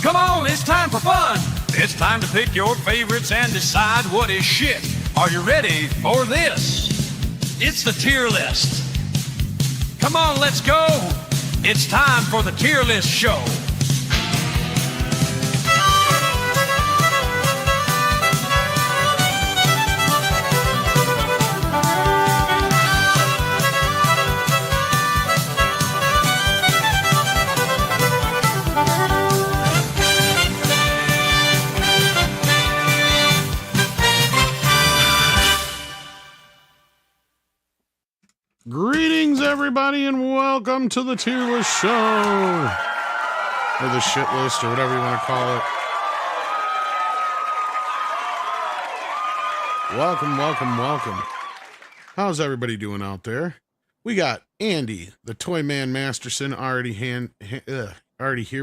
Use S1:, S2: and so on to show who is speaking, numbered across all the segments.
S1: Come on, it's time for fun. It's time to pick your favorites and decide what is shit. Are you ready for this? It's the tier list. Come on, let's go. It's time for the tier list show.
S2: Greetings, everybody, and welcome to the tier list show, or the shit list, or whatever you want to call it. Welcome. How's everybody doing out there? We got Andy, the Toy Man Masterson, already here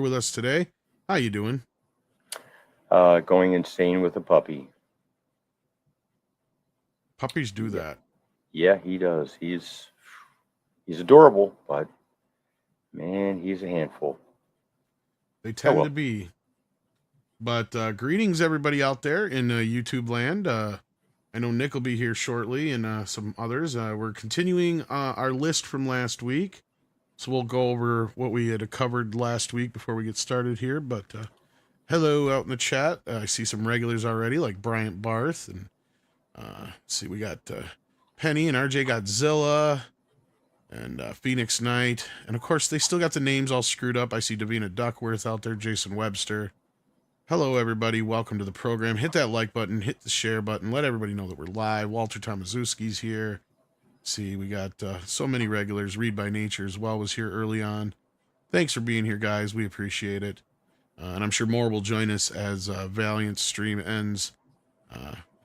S2: with us today. How you doing?
S3: Going insane with a puppy.
S2: Puppies do that.
S3: Yeah, he does. He's adorable, but man, he's a handful.
S2: They tend to be. But greetings, everybody out there in YouTube land. I know Nick will be here shortly, and some others. We're continuing our list from last week, so we'll go over what we had covered last week before we get started here. But hello out in the chat. I see some regulars already, like Bryant Barth, and let's see, we got Penny and RJ Godzilla. And Phoenix Knight. And, of course, they still got the names all screwed up. I see Davina Duckworth out there, Jason Webster. Hello, everybody. Welcome to the program. Hit that like button. Hit the share button. Let everybody know that we're live. Walter Tomaszewski's here. See, we got so many regulars. Read by Nature as well was here early on. Thanks for being here, guys. We appreciate it. And I'm sure more will join us as Valiant's stream ends.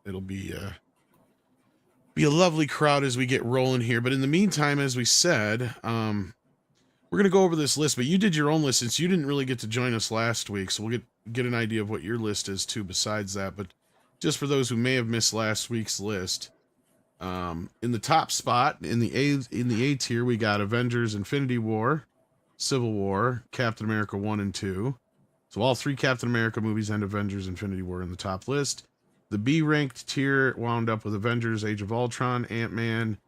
S2: It'll be a lovely crowd as we get rolling here. But in the meantime, as we said, we're going to go over this list. But you did your own list since you didn't really get to join us last week. So we'll get an idea of what your list is, too, besides that. But just for those who may have missed last week's list, in the top spot, in the A tier, we got Avengers Infinity War, Civil War, Captain America 1 and 2. So all three Captain America movies and Avengers Infinity War in the top list. The B-ranked tier wound up with Avengers, Age of Ultron, Ant-Man,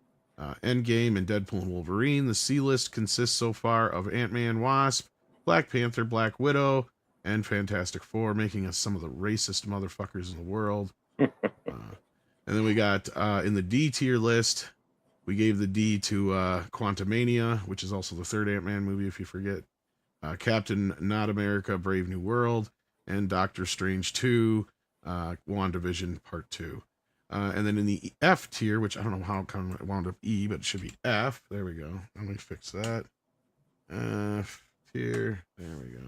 S2: Endgame, and Deadpool and Wolverine. The C-list consists so far of Ant-Man, Wasp, Black Panther, Black Widow, and Fantastic Four, making us some of the racist motherfuckers in the world. And then we got, in the D tier list, we gave the D to Quantumania, which is also the third Ant-Man movie, if you forget. Captain Not America, Brave New World, and Doctor Strange 2, WandaVision Part 2. And then in the F tier, which I don't know how come it wound up E, but it should be F. There we go. Let me fix that. F tier. There we go.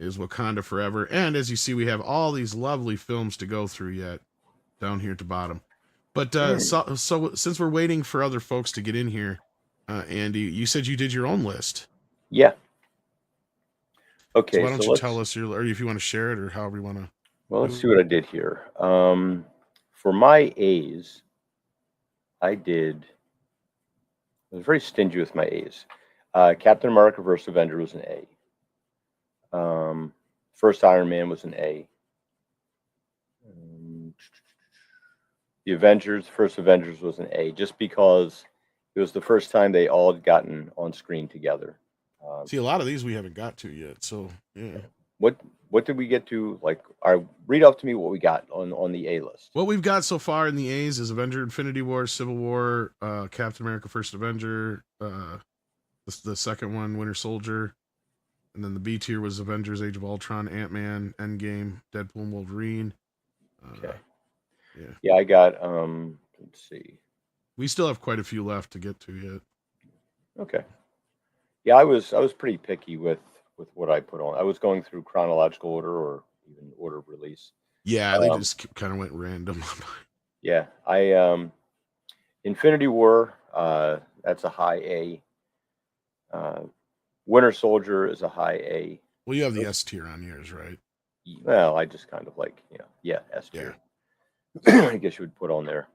S2: Is Wakanda Forever. And as you see, we have all these lovely films to go through yet down here at the bottom. But so since we're waiting for other folks to get in here, Andy, you said you did your own list.
S3: Yeah. Okay.
S2: So why don't you tell us or if you want to share it or however you want to.
S3: Well, let's see what I did here. For my A's, I was very stingy with my A's. Captain America vs. Avenger was an A. First Iron Man was an A. The first Avengers was an A, just because it was the first time they all had gotten on screen together.
S2: See, a lot of these we haven't got to yet, so yeah.
S3: What did we get to? Read off to me what we got on the A list.
S2: What we've got so far in the A's is Avenger Infinity War, Civil War, Captain America First Avenger, the second one, Winter Soldier, and then the B tier was Avengers Age of Ultron, Ant-Man, Endgame, Deadpool and Wolverine.
S3: Okay. Yeah, I got, let's see.
S2: We still have quite a few left to get to yet.
S3: Okay. Yeah, I was pretty picky with what I put on. I was going through chronological order or even order of release.
S2: Yeah, they just kind of went random.
S3: Yeah, Infinity War, that's a high A. Winter Soldier is a high A.
S2: Well, you have the S tier on yours, right?
S3: Well, I just kind of S tier.
S2: Yeah.
S3: I guess you would put on there.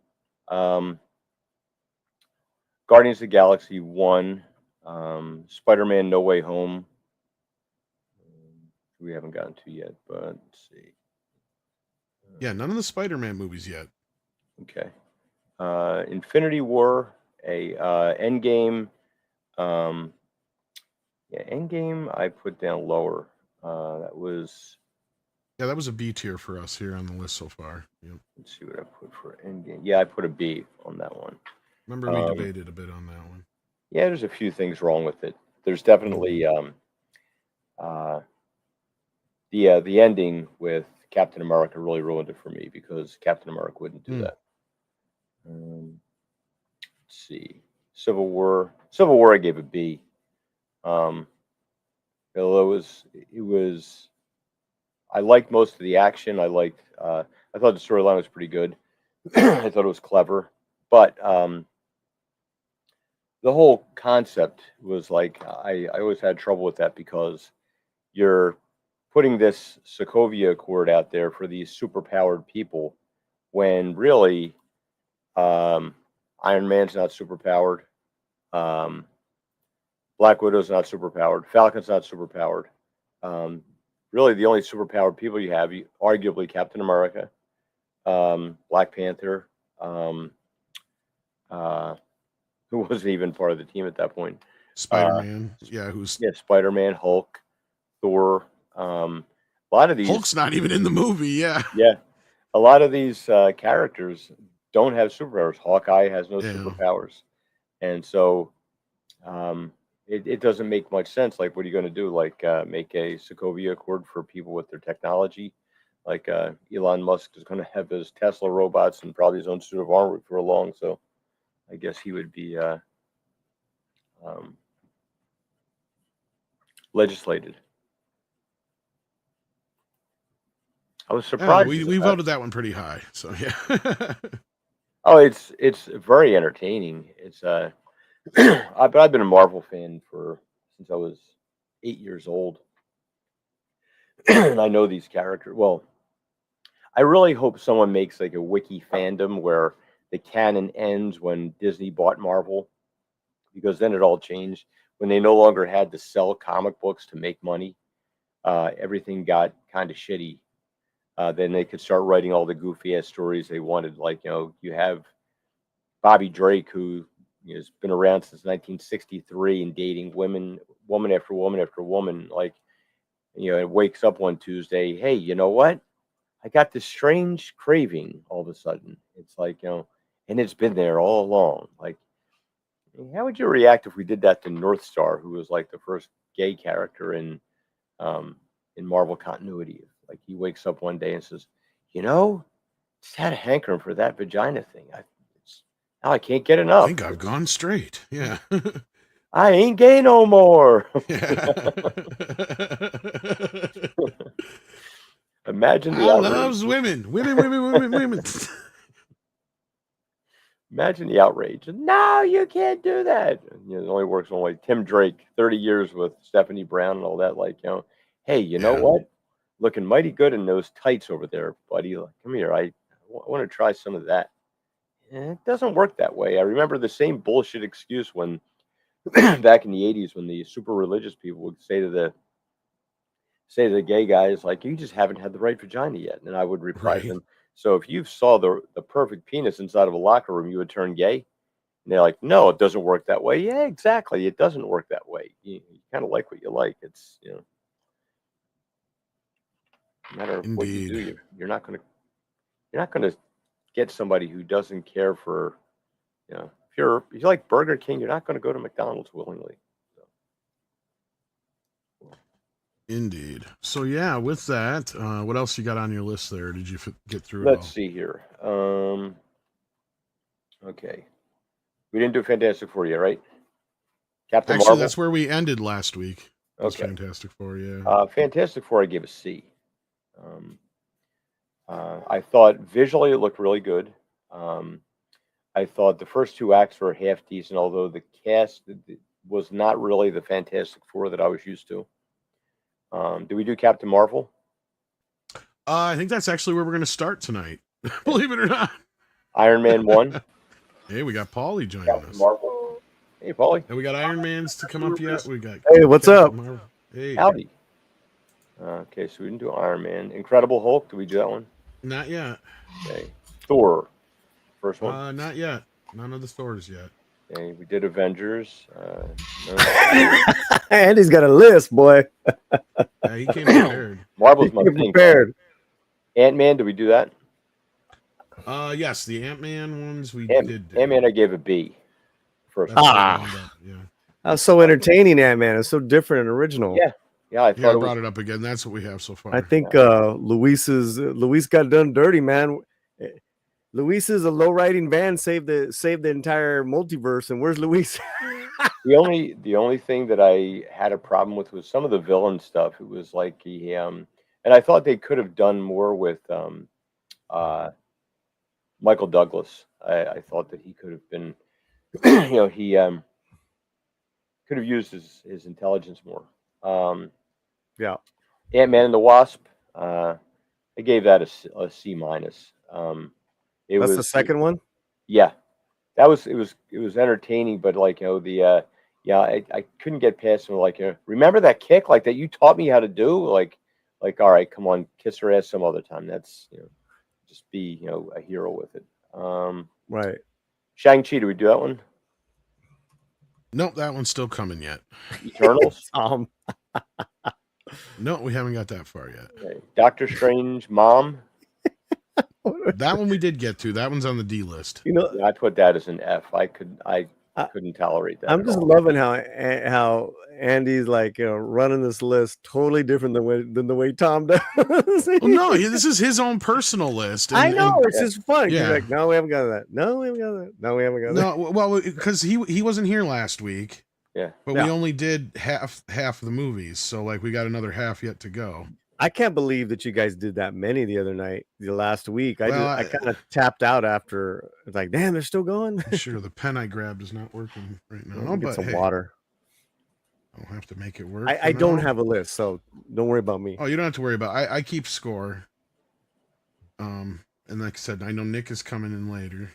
S3: Guardians of the Galaxy 1, Spider-Man No Way Home, we haven't gotten to yet, but let's see.
S2: Yeah, none of the Spider-Man movies yet.
S3: Okay. Infinity War, a Endgame. Yeah, Endgame I put down lower. That was.
S2: Yeah, that was a B tier for us here on the list so far. Yep.
S3: Let's see what I put for Endgame. Yeah, I put a B on that one.
S2: Remember we debated a bit on that one.
S3: Yeah, there's a few things wrong with it. There's definitely the ending with Captain America really ruined it for me because Captain America wouldn't do that. Let's see, Civil War. Civil War, I gave a B. Although it was, I liked most of the action. I thought the storyline was pretty good. I thought it was clever, but the whole concept was like I always had trouble with that because you're putting this Sokovia Accord out there for these superpowered people when really Iron Man's not superpowered, Black Widow's not superpowered, Falcon's not superpowered. Really, the only superpowered people you have, arguably Captain America, Black Panther, who wasn't even part of the team at that point.
S2: Spider-Man,
S3: Spider-Man, Hulk, Thor. A lot of these
S2: Hulk's not even in the movie. Yeah,
S3: a lot of these characters don't have superpowers. Hawkeye has no superpowers, and so it doesn't make much sense. Like, what are you going to do? Like, make a Sokovia Accord for people with their technology? Like, Elon Musk is going to have his Tesla robots and probably his own suit of armor for long. So, I guess he would be legislated. I was surprised.
S2: We voted that one pretty high. So yeah.
S3: Oh, it's very entertaining. It's but I've been a Marvel fan since I was 8 years old, and I know these characters. Well, I really hope someone makes like a wiki fandom where the canon ends when Disney bought Marvel, because then it all changed. When they no longer had to sell comic books to make money, everything got kind of shitty. Then they could start writing all the goofy ass stories they wanted. Like, you have Bobby Drake, who has been around since 1963 and dating woman after woman after woman. Like, it wakes up one Tuesday, hey, you know what? I got this strange craving all of a sudden. It's like, and it's been there all along. Like, how would you react if we did that to North Star, who was like the first gay character in Marvel continuity? Like, he wakes up one day and says, just had a hankering for that vagina thing. Now I can't get enough.
S2: I think I've gone straight. Yeah.
S3: I ain't gay no more. Imagine the outrage.
S2: Loves women. Women.
S3: Imagine the outrage. No, you can't do that. It only works on like Tim Drake, 30 years with Stephanie Brown and all that. Like, hey, you know what? Looking mighty good in those tights over there, buddy. Like, come here. I want to try some of that. And it doesn't work that way. I remember the same bullshit excuse when back in the 80s, when the super religious people would say to the gay guys, like, you just haven't had the right vagina yet. And I would reply to them, so if you saw the perfect penis inside of a locker room, you would turn gay? And they're like, no, it doesn't work that way. Yeah, exactly. It doesn't work that way. You kind of like what you like. It's, no matter what you do, you're not going to get somebody who doesn't care for, if you like Burger King, you're not going to go to McDonald's willingly.
S2: Indeed. So yeah, with that, what else you got on your list there? Did you get through?
S3: Let's see here. Okay, we didn't do Fantastic Four yet, right? Captain Marvel.
S2: That's where we ended last week. Okay. Fantastic Four, yeah.
S3: Fantastic Four, I gave a C. I thought visually it looked really good. I thought the first two acts were half decent, although the cast was not really the Fantastic Four that I was used to. Did we do Captain Marvel?
S2: I think that's actually where we're going to start tonight. Believe it or not.
S3: Iron Man 1.
S2: Hey, we got Paulie joining us.
S3: Marvel. Hey, Paulie.
S2: And we got Iron Man's to come up yet. We got.
S4: Hey, what's up?
S2: Hey.
S3: Howdy. Okay, so we didn't do Iron Man. Incredible Hulk. Did we do that one?
S2: Not yet.
S3: Okay. Thor. First one.
S2: Not yet. None of the Thors yet.
S3: Okay, we did Avengers.
S4: Andy's got a list, boy.
S2: Yeah, he came prepared.
S3: Marvel's my thing.
S4: Prepared.
S3: Ant-Man. Did we do that?
S2: Yes, the Ant-Man ones we did.
S3: Ant-Man, I gave a B. First.
S2: Yeah.
S4: That was so entertaining, Ant-Man. It's so different and original.
S3: Yeah. I thought
S2: I brought it up again. That's what we have so far.
S4: I think Luis got done dirty, man. Luis is a low riding van saved the entire multiverse. And where's Luis?
S3: the only thing that I had a problem with was some of the villain stuff. It was like he and I thought they could have done more with Michael Douglas. I thought that he could have been, he could have used his intelligence more.
S4: Yeah.
S3: Ant-Man and the Wasp. I gave that a C minus.
S4: That's the second one.
S3: Yeah, it was entertaining, but like I couldn't get past him. Like remember that kick like that you taught me how to do. Like all right, come on, kiss her ass some other time. That's just be a hero with it.
S4: Right.
S3: Shang-Chi, did we do that one?
S2: Nope, that one's still coming yet.
S3: Eternals.
S2: No, we haven't got that far yet.
S3: Okay. Doctor Strange, Mom.
S2: That one we did get to. That one's on the D list.
S3: I put that as an F. I couldn't tolerate that.
S4: I'm just loving how Andy's like running this list totally different than the way Tom does.
S2: Well, no, this is his own personal list.
S4: I know it's just fun.
S2: Yeah.
S4: He's like, no, we haven't got that. No, we haven't got that. No, we haven't got that.
S2: No, well, because he wasn't here last week.
S3: Yeah,
S2: but we only did half of the movies, so like we got another half yet to go.
S4: I can't believe that you guys did that many the last week. I kind of tapped out after. It's like, damn, they're still going.
S2: Sure, the pen I grabbed is not working right now.
S4: I'll get some water.
S2: I'll have to make it work.
S4: I don't have a list, so don't worry about me.
S2: Oh, you don't have to worry about it. I keep score. And like I said, I know Nick is coming in later.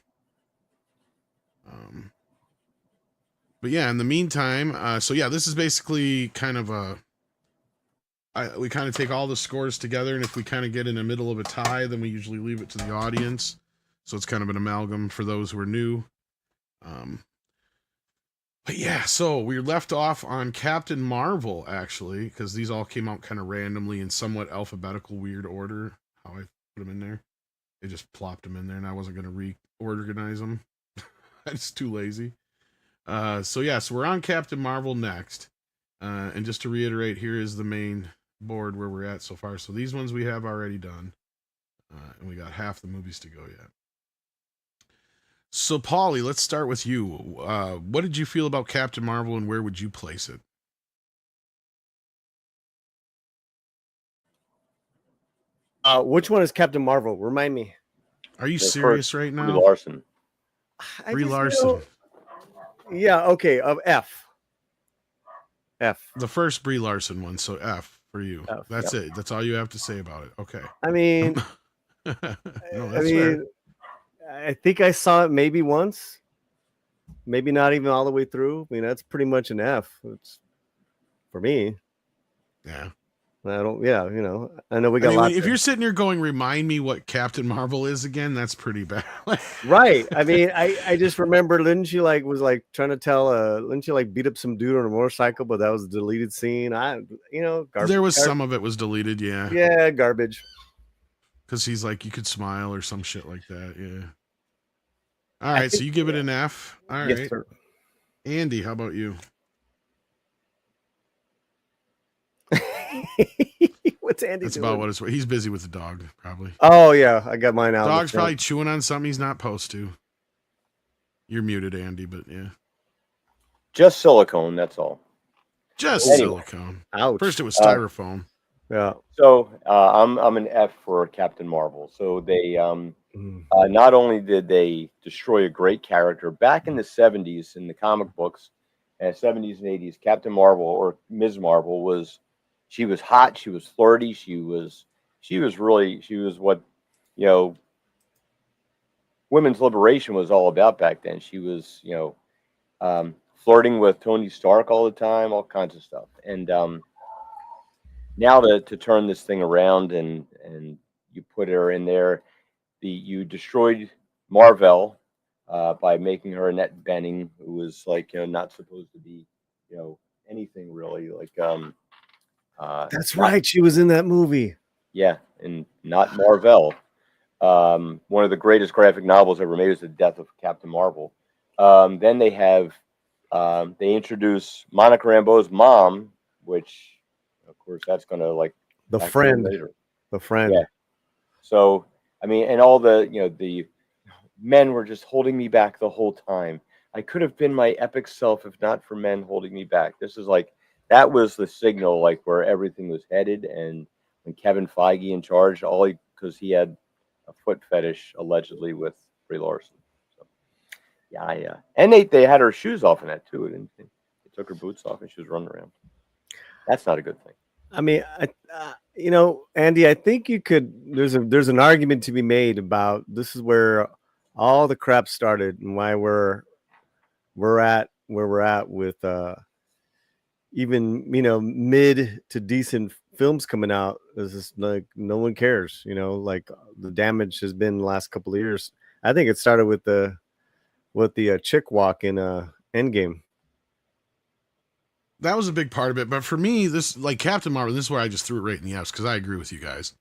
S2: But yeah, in the meantime, so yeah, this is basically kind of we kind of take all the scores together, and if we kind of get in the middle of a tie, then we usually leave it to the audience. So it's kind of an amalgam for those who are new. But yeah, so we left off on Captain Marvel, actually, because these all came out kind of randomly in somewhat alphabetical weird order, how I put them in there. They just plopped them in there, and I wasn't going to reorganize them. I'm just too lazy. So we're on Captain Marvel next. And just to reiterate, here is the main board where we're at so far. So these ones we have already done. And we got half the movies to go yet. So, Paulie, let's start with you. What did you feel about Captain Marvel, and where would you place it?
S4: Which one is Captain Marvel? Remind me.
S2: Are you serious right now?
S3: Brie Larson.
S2: Brie Larson.
S4: Yeah, okay. F.
S2: The first Brie Larson one, so F for you.
S4: F,
S2: That's it. That's all you have to say about it. Okay.
S4: I mean,
S2: fair.
S4: I think I saw it maybe once, maybe not even all the way through. I mean, that's pretty much an F. It's for me.
S2: Yeah.
S4: I don't. Yeah, I know we got. Lots
S2: if you're sitting here going, "Remind me what Captain Marvel is again," that's pretty bad.
S4: Right. I mean, I just remember, didn't she was trying to tell? Didn't she beat up some dude on a motorcycle? But that was a deleted scene. Garbage.
S2: There was some of it was deleted. Yeah.
S4: Yeah, garbage.
S2: Because he's like, you could smile or some shit like that. Yeah. All right, so you give it an F. All right.
S4: Yes, sir.
S2: Andy, how about you?
S4: What's Andy
S2: That's
S4: doing?
S2: about what it's. He's busy with the dog, probably.
S4: Oh yeah, I got mine out.
S2: Dog's probably chewing on something he's not supposed to. You're muted, Andy, but yeah.
S3: Just silicone, that's all.
S2: Just
S3: Anyway.
S2: silicone.
S4: Ouch.
S2: First it was styrofoam.
S4: Yeah.
S3: So I'm an F for Captain Marvel. So they not only did they destroy a great character back in the 70s in the comic books, 70s and 80s, Captain Marvel or Ms. Marvel was hot, she was flirty, she was what women's liberation was all about back then. She was flirting with Tony Stark all the time, all kinds of stuff. And now to turn this thing around and you put her in there, you destroyed Marvel by making her Annette Bening, who was like not supposed to be anything really like
S4: That's
S3: not
S4: right. She was in that movie.
S3: yeah, and not Marvel. One of the greatest graphic novels ever made is The Death of Captain Marvel. Then they introduce Monica Rambeau's mom, which of course that's gonna like
S4: The
S3: backfire
S4: friend.
S3: later.
S4: The friend.
S3: Yeah. So I mean, and all the men were just holding me back the whole time. I could have been my epic self if not for men holding me back. This is like that was the signal, like where everything was headed. And when Kevin Feige in charge, because he had a foot fetish allegedly with Brie Larson. So yeah, and they had her shoes off in that too. Didn't they? They took her boots off and she was running around. That's not a good thing.
S4: I mean, Andy, I think you could. There's an argument to be made about this is where all the crap started and why we're at where we're at with even mid to decent films coming out. Is just like no one cares. Like the damage has been the last couple of years. I think it started with the chick walk in Endgame.
S2: That was a big part of it, but for me, this like Captain Marvel, this is where I just threw it right in the F's because I agree with you guys.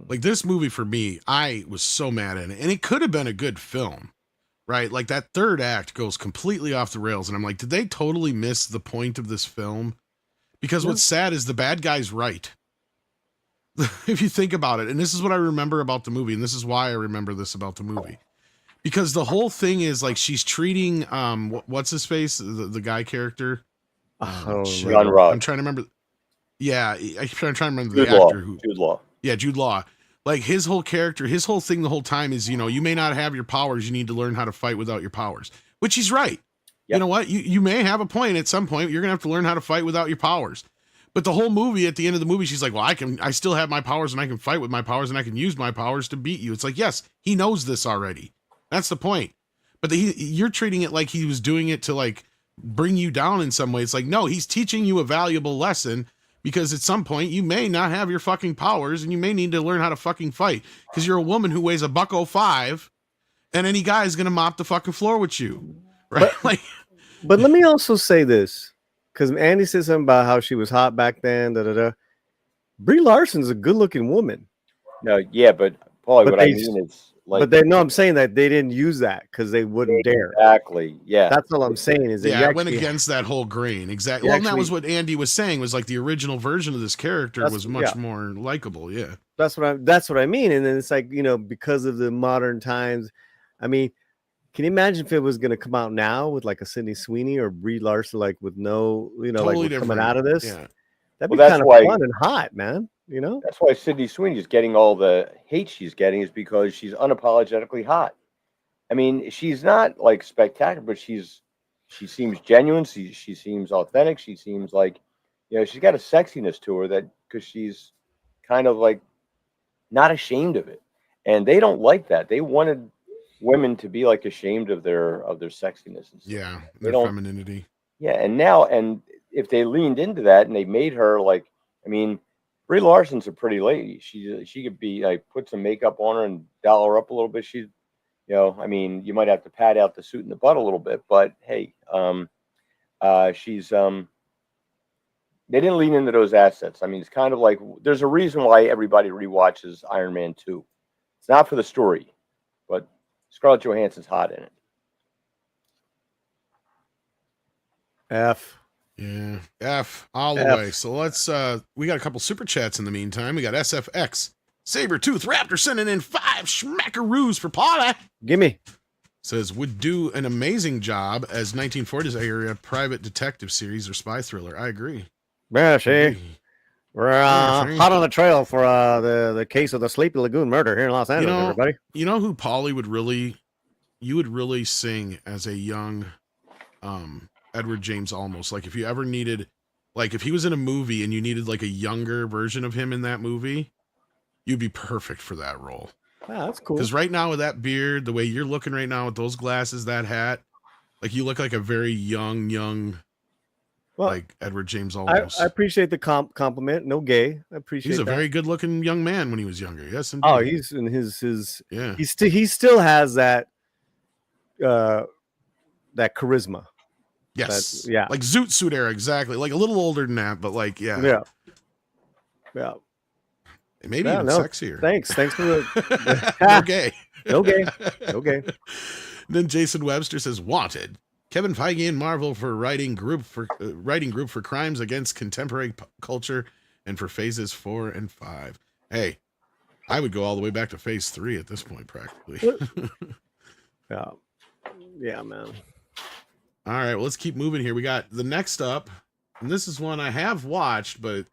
S2: Like this movie for me, I was so mad at it, and it could have been a good film, right? Like that third act goes completely off the rails, and I'm like, did they totally miss the point of this film? Because what's sad is the bad guy's right. If you think about it, and this is what I remember about the movie, and this is why I remember this about the movie, because the whole thing is like she's treating what's his face, the guy character.
S3: John Rock.
S2: I'm trying to remember. Yeah, I'm trying to remember
S3: Jude
S2: the
S3: Law.
S2: actor who.
S3: Jude Law.
S2: Yeah, Jude Law. Like his whole character, his whole thing the whole time is, you may not have your powers. You need to learn how to fight without your powers, which he's right. Yep. You know what? You may have a point at some point. You're going to have to learn how to fight without your powers. But the whole movie, at the end of the movie, she's like, well, I still have my powers and I can fight with my powers and I can use my powers to beat you. It's like, yes, he knows this already. That's the point. But you're treating it like he was doing it to like bring you down in some way. It's like, no, he's teaching you a valuable lesson because at some point you may not have your fucking powers and you may need to learn how to fucking fight because you're a woman who weighs $105 and any guy is going to mop the fucking floor with you. Right.
S4: But let me also say this, because Andy said something about how she was hot back then. Brie Larson's a good looking woman.
S3: No, yeah, but Paul, what I mean is like,
S4: I'm saying that they didn't use that because they wouldn't dare.
S3: Exactly. Yeah.
S4: That's all I'm saying is that
S2: it went against that whole grain. Exactly. Well, and that was what Andy was saying was like the original version of this character was much more likable. Yeah.
S4: That's what I mean. And then it's like, because of the modern times, I mean, can you imagine if it was going to come out now with like a Sydney Sweeney or Brie Larson, like with no,
S2: totally
S4: like coming out of this?
S2: Yeah.
S4: That'd be kind of fun and hot, man.
S3: That's why Sydney Sweeney is getting all the hate she's getting is because she's unapologetically hot. I mean, she's not like spectacular, but she seems genuine. She seems authentic. She seems like, she's got a sexiness to her that because she's kind of like not ashamed of it. And they don't like that. They wanted women to be like ashamed of their sexiness and stuff.
S2: Yeah, their femininity.
S3: Yeah, and if they leaned into that and they made her like, I mean, Brie Larson's a pretty lady. She could be like put some makeup on her and doll her up a little bit. She's, I mean, you might have to pad out the suit and the butt a little bit, but hey, she's they didn't lean into those assets. I mean, it's kind of like there's a reason why everybody rewatches Iron Man 2. It's not for the story, but Scarlett Johansson's hot in it.
S4: F.
S2: Yeah, F all the way. So let's we got a couple super chats in the meantime. We got SFX Sabertooth Raptor sending in 5 schmackaroos for Paula.
S4: Gimme.
S2: Says would do an amazing job as 1940s era private detective series or spy thriller. I agree.
S4: Yeah, see. We're hot on the trail for the case of the Sleepy Lagoon murder here in Los Angeles, everybody.
S2: You know who Paulie would really sing as a young Edward James Olmos. Like if you ever needed, like if he was in a movie and you needed like a younger version of him in that movie, you'd be perfect for that role.
S4: Wow, that's cool.
S2: Because right now with that beard, the way you're looking right now with those glasses, that hat, like you look like a very young.
S4: Well,
S2: like Edward James
S4: I
S2: Olmos.
S4: appreciate the compliment. No gay. I appreciate
S2: He's a
S4: that.
S2: very good-looking young man when he was younger. Yes, indeed.
S4: Oh, he's in his
S2: yeah.
S4: he still has that that charisma.
S2: Yes.
S4: Yeah.
S2: Like Zoot Suit era, exactly. Like a little older than that, but like, yeah.
S4: Yeah. Yeah.
S2: Maybe even sexier.
S4: Thanks for the
S2: no gay.
S4: No gay. No gay.
S2: Then Jason Webster says, wanted. Kevin Feige and Marvel for writing group for crimes against contemporary culture and for phases 4 and 5. Hey, I would go all the way back to phase 3 at this point, practically.
S4: Yeah, man.
S2: All right, well, let's keep moving here. We got the next up, and this is one I have watched, but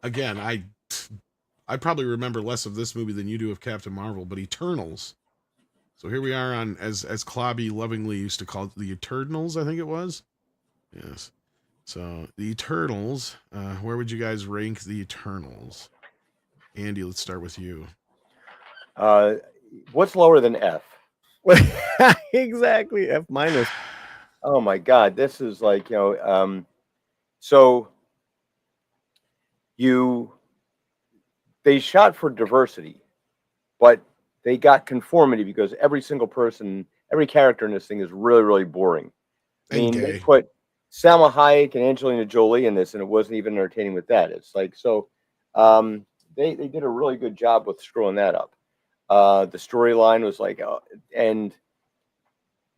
S2: again, I probably remember less of this movie than you do of Captain Marvel, but Eternals. So here we are on, as Clobby lovingly used to call it, the Eternals, I think it was. Yes. So the Eternals, where would you guys rank the Eternals? Andy, let's start with you.
S3: What's lower than F?
S4: Exactly, F minus.
S3: Oh my God, this is like, so they shot for diversity, but they got conformity because every single person, every character in this thing is really, really boring. I mean, they put Salma Hayek and Angelina Jolie in this, and it wasn't even entertaining with that. It's like, so they did a really good job with screwing that up. The storyline was like, and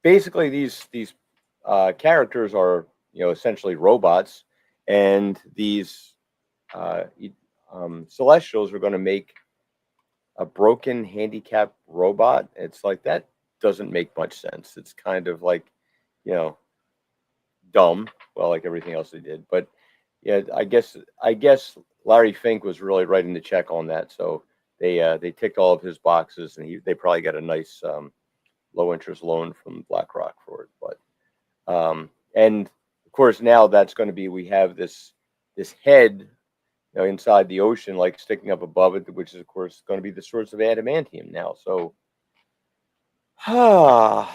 S3: basically these characters are, essentially robots, and these Celestials are going to make a broken, handicapped robot. It's like, that doesn't make much sense. It's kind of like, dumb. Well, like everything else they did, but yeah, I guess Larry Fink was really writing the check on that. So they ticked all of his boxes, and they probably got a nice low interest loan from BlackRock for it. But and of course now that's going to be, we have this head, inside the ocean, like sticking up above it, which is of course going to be the source of adamantium now. So,
S4: I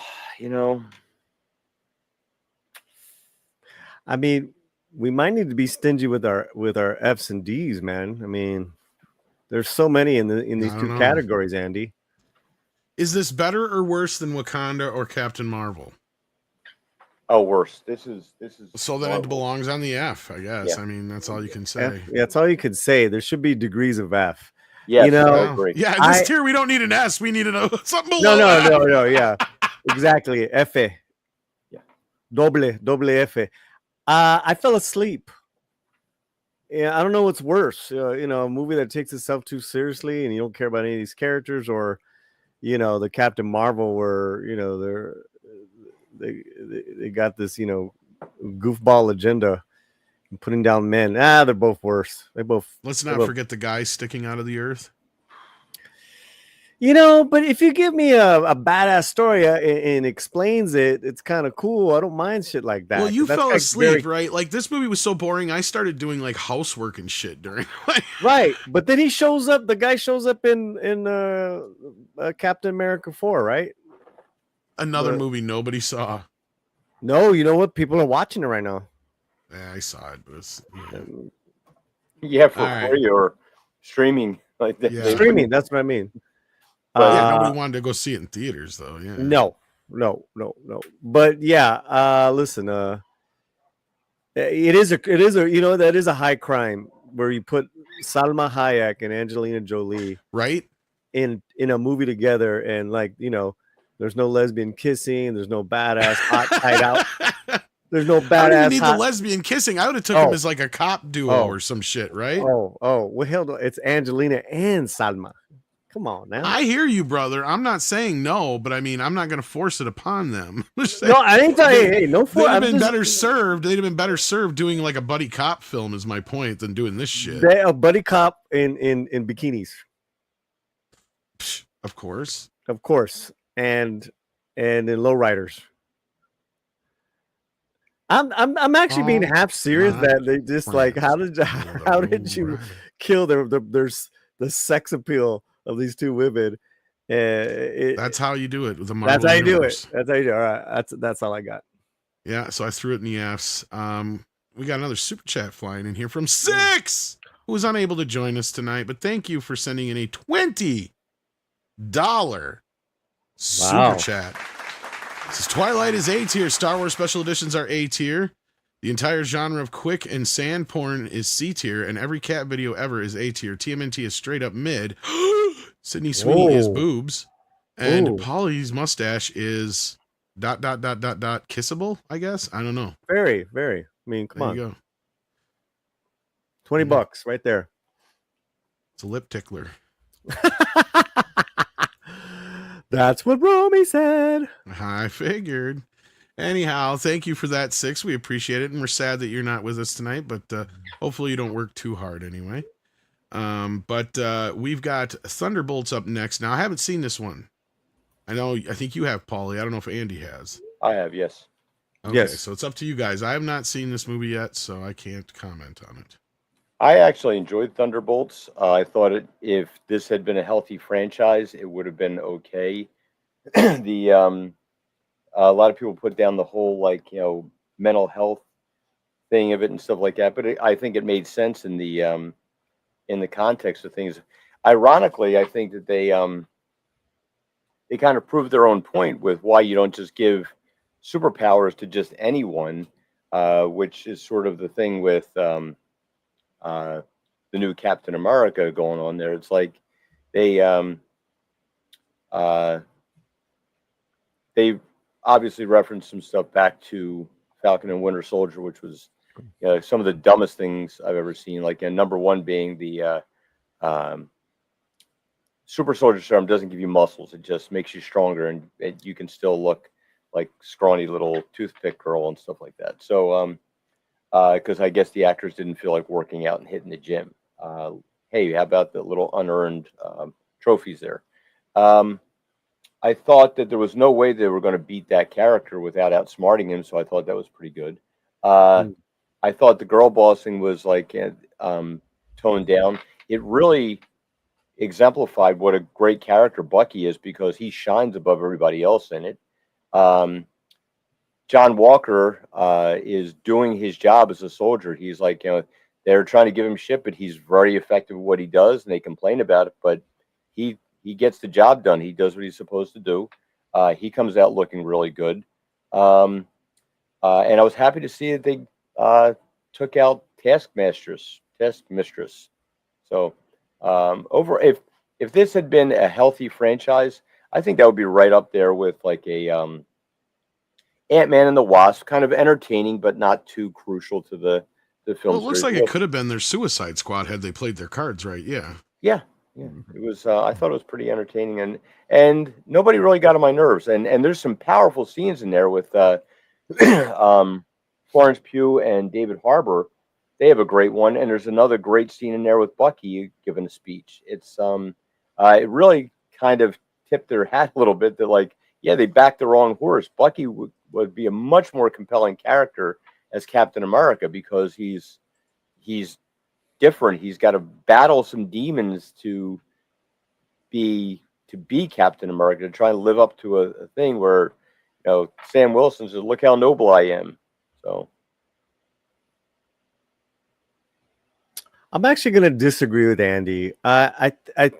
S4: mean, we might need to be stingy with our F's and D's, man. I mean, there's so many in these two categories, Andy.
S2: Is this better or worse than Wakanda or Captain Marvel?
S3: Oh, worse. This is.
S2: So then it belongs on the F, I guess. Yeah. I mean, that's all you can say.
S4: F, yeah, that's all you can say. There should be degrees of F.
S3: Yes, I agree.
S2: Yeah, in this tier we don't need an S. We need something below.
S4: No. Yeah, exactly. F. Yeah. Doble F. I fell asleep. Yeah, I don't know what's worse. A movie that takes itself too seriously and you don't care about any of these characters, or the Captain Marvel where they got this goofball agenda and putting down men. They're both worse.
S2: Let's not forget the guy sticking out of the earth.
S4: But if you give me a badass story and explains it, it's kind of cool. I don't mind shit like that.
S2: Well, you fell asleep, right? Like, this movie was so boring, I started doing like housework and shit during.
S4: Right, but then he shows up. The guy shows up in Captain America 4, right?
S2: Another movie nobody saw.
S4: No, you know what? People are watching it right now.
S2: Yeah, I saw it, but it's
S3: for free or streaming like that.
S4: Yeah. Streaming. That's what I mean.
S2: But nobody wanted to go see it in theaters, though. Yeah.
S4: No. But yeah, listen. It is a that is a high crime where you put Salma Hayek and Angelina Jolie
S2: right
S4: in a movie together, and there's no lesbian kissing, there's no badass hot tight out. There's no badass.
S2: I don't need the lesbian kissing. I would have took him as like a cop duo or some shit, right?
S4: Well, hell no, it's Angelina and Salma. Come on now.
S2: I hear you, brother. I'm not saying no, but I mean, I'm not going to force it upon them.
S4: No, I ain't telling you. Hey, no force.
S2: They'd have been better served. They'd have been better served doing like a buddy cop film, is my point, than doing this shit.
S4: A buddy cop in bikinis.
S2: Of course,
S4: and in lowriders. I'm actually being half serious that they just like, how did you kill the sex appeal of these two women?
S2: That's how you do it with the Marvel.
S4: That's how you do it. All right, that's all I got.
S2: Yeah, so I threw it in the Fs. we got another super chat flying in here from Six, who was unable to join us tonight, but thank you for sending in a $20 super chat. It says Twilight is A tier. Star Wars special editions are A tier. The entire genre of quick and sand porn is C tier, and every cat video ever is A tier. TMNT is straight up mid. Sydney Sweeney is boobs. And Polly's mustache is ... kissable, I guess. I don't know.
S4: Very, very. I mean, come on.
S2: There you go.
S4: $20 right there.
S2: It's a lip tickler.
S4: That's what Romy said.
S2: I figured. Anyhow, thank you for that, Six. We appreciate it, and we're sad that you're not with us tonight, but hopefully you don't work too hard anyway. But we've got Thunderbolts up next. Now, I haven't seen this one. I think you have, Paulie. I don't know if Andy has.
S3: I have, yes.
S2: Okay,
S4: Yes.
S2: so it's up to you guys. I have not seen this movie yet, so I can't comment on it.
S3: I actually enjoyed Thunderbolts. I thought if this had been a healthy franchise, it would have been okay. A lot of people put down the whole mental health thing of it and stuff like that, but I think it made sense in the context of things. Ironically, I think that they kind of proved their own point with why you don't just give superpowers to just anyone, which is sort of the thing with the new Captain America going on there. It's like they obviously referenced some stuff back to Falcon and Winter Soldier, which was some of the dumbest things I've ever seen. Like number one being the super soldier serum doesn't give you muscles; it just makes you stronger, and you can still look like scrawny little toothpick girl and stuff like that. So, because I guess the actors didn't feel like working out and hitting the gym. Hey, how about the little unearned trophies there? I thought that there was no way they were going to beat that character without outsmarting him, so I thought that was pretty good. I thought the girl bossing was toned down. It really exemplified what a great character Bucky is because he shines above everybody else in it. John Walker is doing his job as a soldier. He's they're trying to give him shit, but he's very effective at what he does, and they complain about it, but he gets the job done. He does what he's supposed to do. He comes out looking really good. And I was happy to see that they took out Taskmistress. So if this had been a healthy franchise, I think that would be right up there with like a Ant-Man and the Wasp, kind of entertaining, but not too crucial to the film.
S2: Well, it looks like it could have been their Suicide Squad had they played their cards right. Yeah.
S3: It was. I thought it was pretty entertaining, and nobody really got on my nerves. And there's some powerful scenes in there with Florence Pugh and David Harbour. They have a great one, and there's another great scene in there with Bucky giving a speech. It's it really kind of tipped their hat a little bit that they backed the wrong horse. Bucky would be a much more compelling character as Captain America because he's different. He's got to battle some demons to be Captain America, to try and live up to a thing where Sam Wilson says, "Look how noble I am." So
S4: I'm actually going to disagree with Andy. I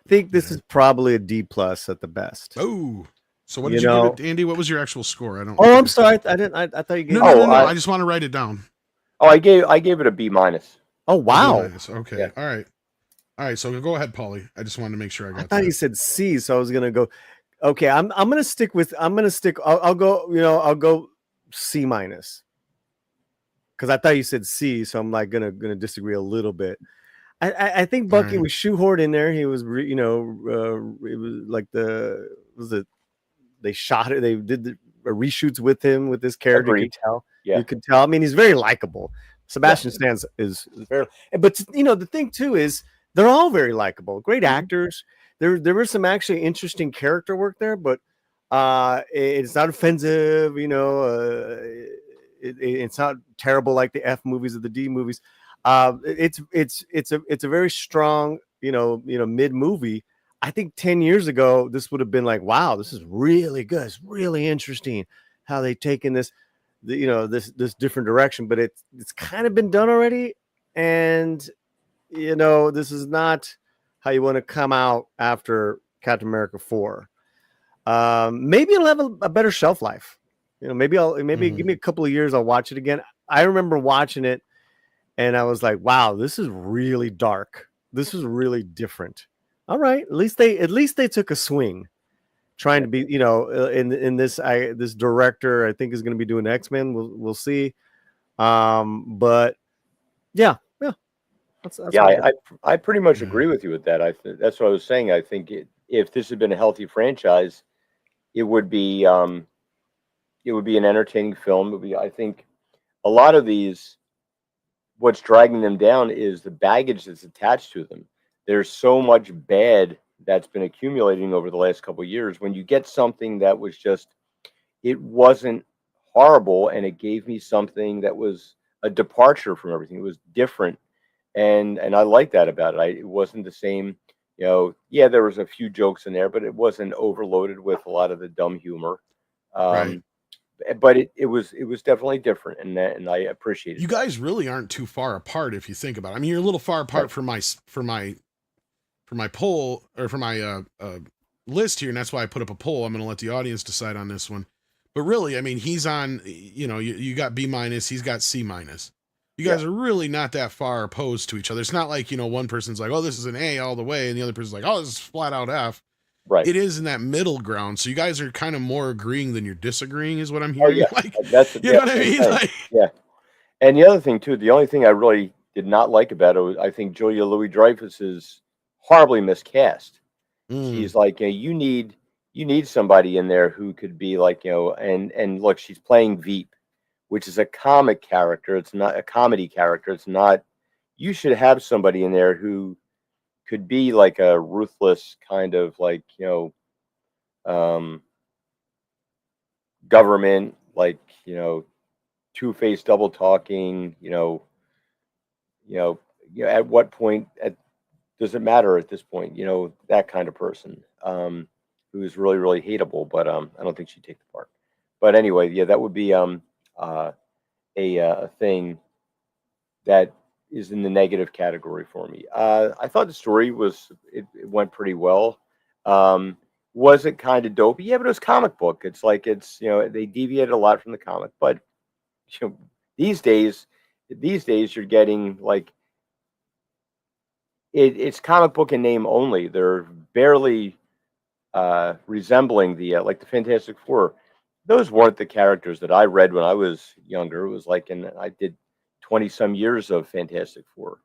S4: think this is probably a D+ at the best.
S2: Oh, so what did you give it, Andy? What was your actual score? I don't.
S4: Oh, I'm sorry. I didn't. I thought you gave.
S2: No. I just want to write it down.
S3: Oh, I gave it a B-.
S4: Oh wow.
S2: Okay.
S3: Yeah.
S2: All right. So go ahead, Paulie. I just wanted to make sure I got.
S4: I thought you said C, so I was gonna go. Okay, I'm gonna stick with. I'll go. I'll go C-, because I thought you said C, so I'm gonna disagree a little bit. I think Bucky was shoehorned in there. He was, it was like they shot it. They did the reshoots with him with this character.
S3: Agreed.
S4: You could tell.
S3: Yeah.
S4: You could tell. I mean, he's very likable. Sebastian Stan is very, but the thing too is they're all very likable, great actors. There was some actually interesting character work there, but it's not offensive. It's not terrible like the F movies or the D movies. It's a very strong, mid movie. I think 10 years ago, this would have been like, wow, this is really good. It's really interesting how they've taken this. this different direction, but it's kind of been done already, and this is not how you want to come out after Captain America 4. Maybe it'll have a better shelf life. Maybe give me a couple of years, I'll watch it again. I remember watching it and I was like, wow, this is really dark. This is really different. All right, at least they took a swing trying to be, in this director I think is going to be doing X-Men. We'll see. But yeah. That's
S3: I pretty much agree with you with that. That's what I was saying. I think if this had been a healthy franchise, it would be an entertaining film. I think a lot of these, what's dragging them down is the baggage that's attached to them. There's so much bad that's been accumulating over the last couple of years. When you get something that was it wasn't horrible, and it gave me something that was a departure from everything. It was different. And I like that about it. It wasn't the same, there was a few jokes in there, but it wasn't overloaded with a lot of the dumb humor.
S2: Right.
S3: But it was definitely different, and I appreciate it.
S2: You guys really aren't too far apart if you think about it. I mean, you're a little far apart from my poll, or for my list here, and that's why I put up a poll. I'm going to let the audience decide on this one. But really, I mean, he's on, you got B-, he's got C-. You guys are really not that far opposed to each other. It's not like, one person's like, oh, this is an A all the way, and the other person's like, oh, this is flat out F.
S3: Right.
S2: It is in that middle ground. So you guys are kind of more agreeing than you're disagreeing, is what I'm hearing.
S3: Oh, yeah.
S2: Like,
S3: you know what I mean? Like, yeah. And the other thing too, the only thing I really did not like about it was, I think Julia Louis-Dreyfus is horribly miscast. She's like, you need somebody in there who could be like, and look, she's playing Veep, which is a comic character. It's not a comedy character. It's not. You should have somebody in there who could be like a ruthless kind of like, government, like, two-faced, double talking, at what point does it matter at this point? That kind of person, who is really, really hateable, but I don't think she'd take the part. But anyway, yeah, that would be a thing that is in the negative category for me. I thought the story it went pretty well. Was it kind of dopey? Yeah, but it was comic book. It's like they deviated a lot from the comic, but these days you're getting like it's comic book in name only. They're barely resembling the Fantastic Four. Those weren't the characters that I read when I was younger. It was like, and I did 20-some years of Fantastic Four,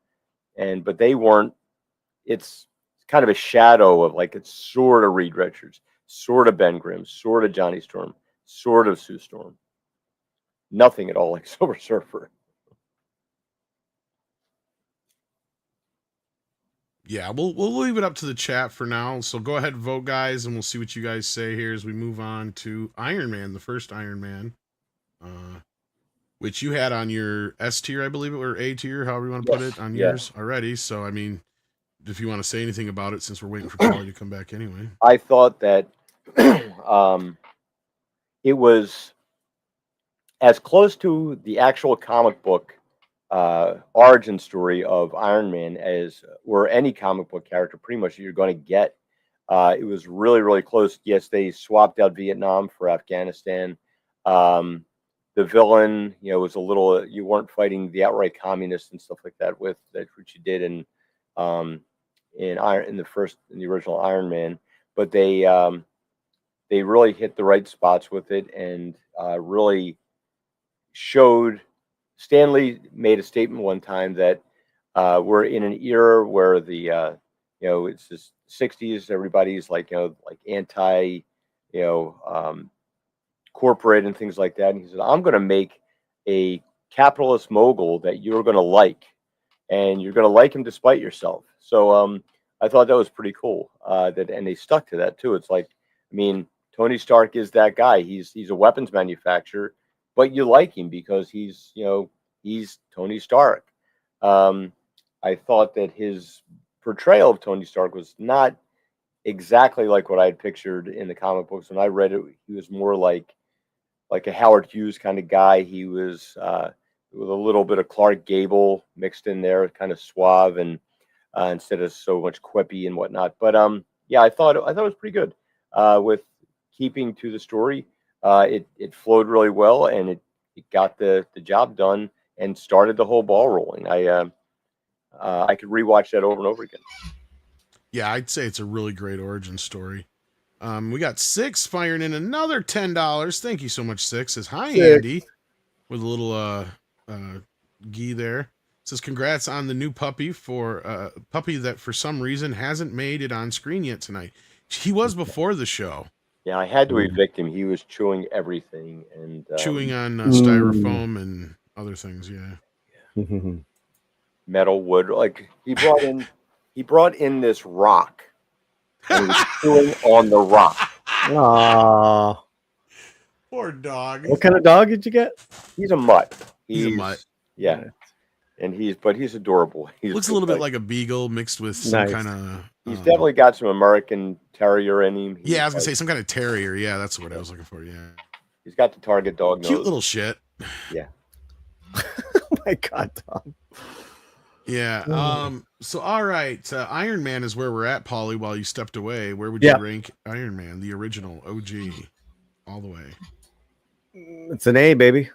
S3: but they weren't. It's kind of a shadow of like, it's sort of Reed Richards, sort of Ben Grimm, sort of Johnny Storm, sort of Sue Storm. Nothing at all like Silver Surfer.
S2: Yeah, we'll leave it up to the chat for now. So go ahead and vote, guys, and we'll see what you guys say here as we move on to Iron Man, the first Iron Man, which you had on your S tier, I believe it, or A tier, however you want to put it, on yours already. So, I mean, if you want to say anything about it, since we're waiting for Paulie to come back anyway.
S3: I thought that it was as close to the actual comic book origin story of Iron Man or any comic book character pretty much you're going to get. It was really, really close. Yes, they swapped out Vietnam for Afghanistan. The villain, was a little, you weren't fighting the outright communists and stuff like that which you did in the original Iron Man, but they really hit the right spots with it, and really showed. Stanley made a statement one time that we're in an era where the it's the 60s. Everybody's like anti corporate and things like that. And he said, I'm going to make a capitalist mogul that you're going to like, and you're going to like him despite yourself. So I thought that was pretty cool. And they stuck to that too. It's like, I mean, Tony Stark is that guy. He's a weapons manufacturer, but you like him because he's Tony Stark. I thought that his portrayal of Tony Stark was not exactly like what I had pictured in the comic books. When I read it, he was more like like a Howard Hughes kind of guy. He was with a little bit of Clark Gable mixed in there, kind of suave and instead of so much quippy and whatnot. But yeah, I thought it was pretty good with keeping to the story. It flowed really well, and it got the job done and started the whole ball rolling. I could rewatch that over and over again.
S2: Yeah, I'd say it's a really great origin story. We got Six firing in another $10. Thank you so much, Six. Says hi,
S4: Six.
S2: Andy, with a little gee there. Says congrats on the new puppy for puppy that for some reason hasn't made it on screen yet tonight. He was before the show.
S3: Yeah, I had to evict him. He was chewing everything and
S2: Chewing on styrofoam and other things. Yeah.
S3: metal wood. Like he brought in this rock. And he was chewing on the rock.
S4: Aww.
S2: Poor dog.
S4: What kind of dog did you get?
S3: He's a mutt.
S2: He's a mutt.
S3: Yeah. And he's adorable. He
S2: looks a little bit like a beagle mixed with some kind of.
S3: He's definitely got some American Terrier in him.
S2: Yeah, I was gonna say some kind of terrier. Yeah, that's what I was looking for. Yeah.
S3: He's got the target dog nose.
S2: Cute little shit.
S3: Yeah.
S4: Oh my God, Tom.
S2: Yeah. So all right, Iron Man is where we're at, Paulie. While you stepped away, where would you rank Iron Man, the original OG, all the way?
S4: It's an A, baby.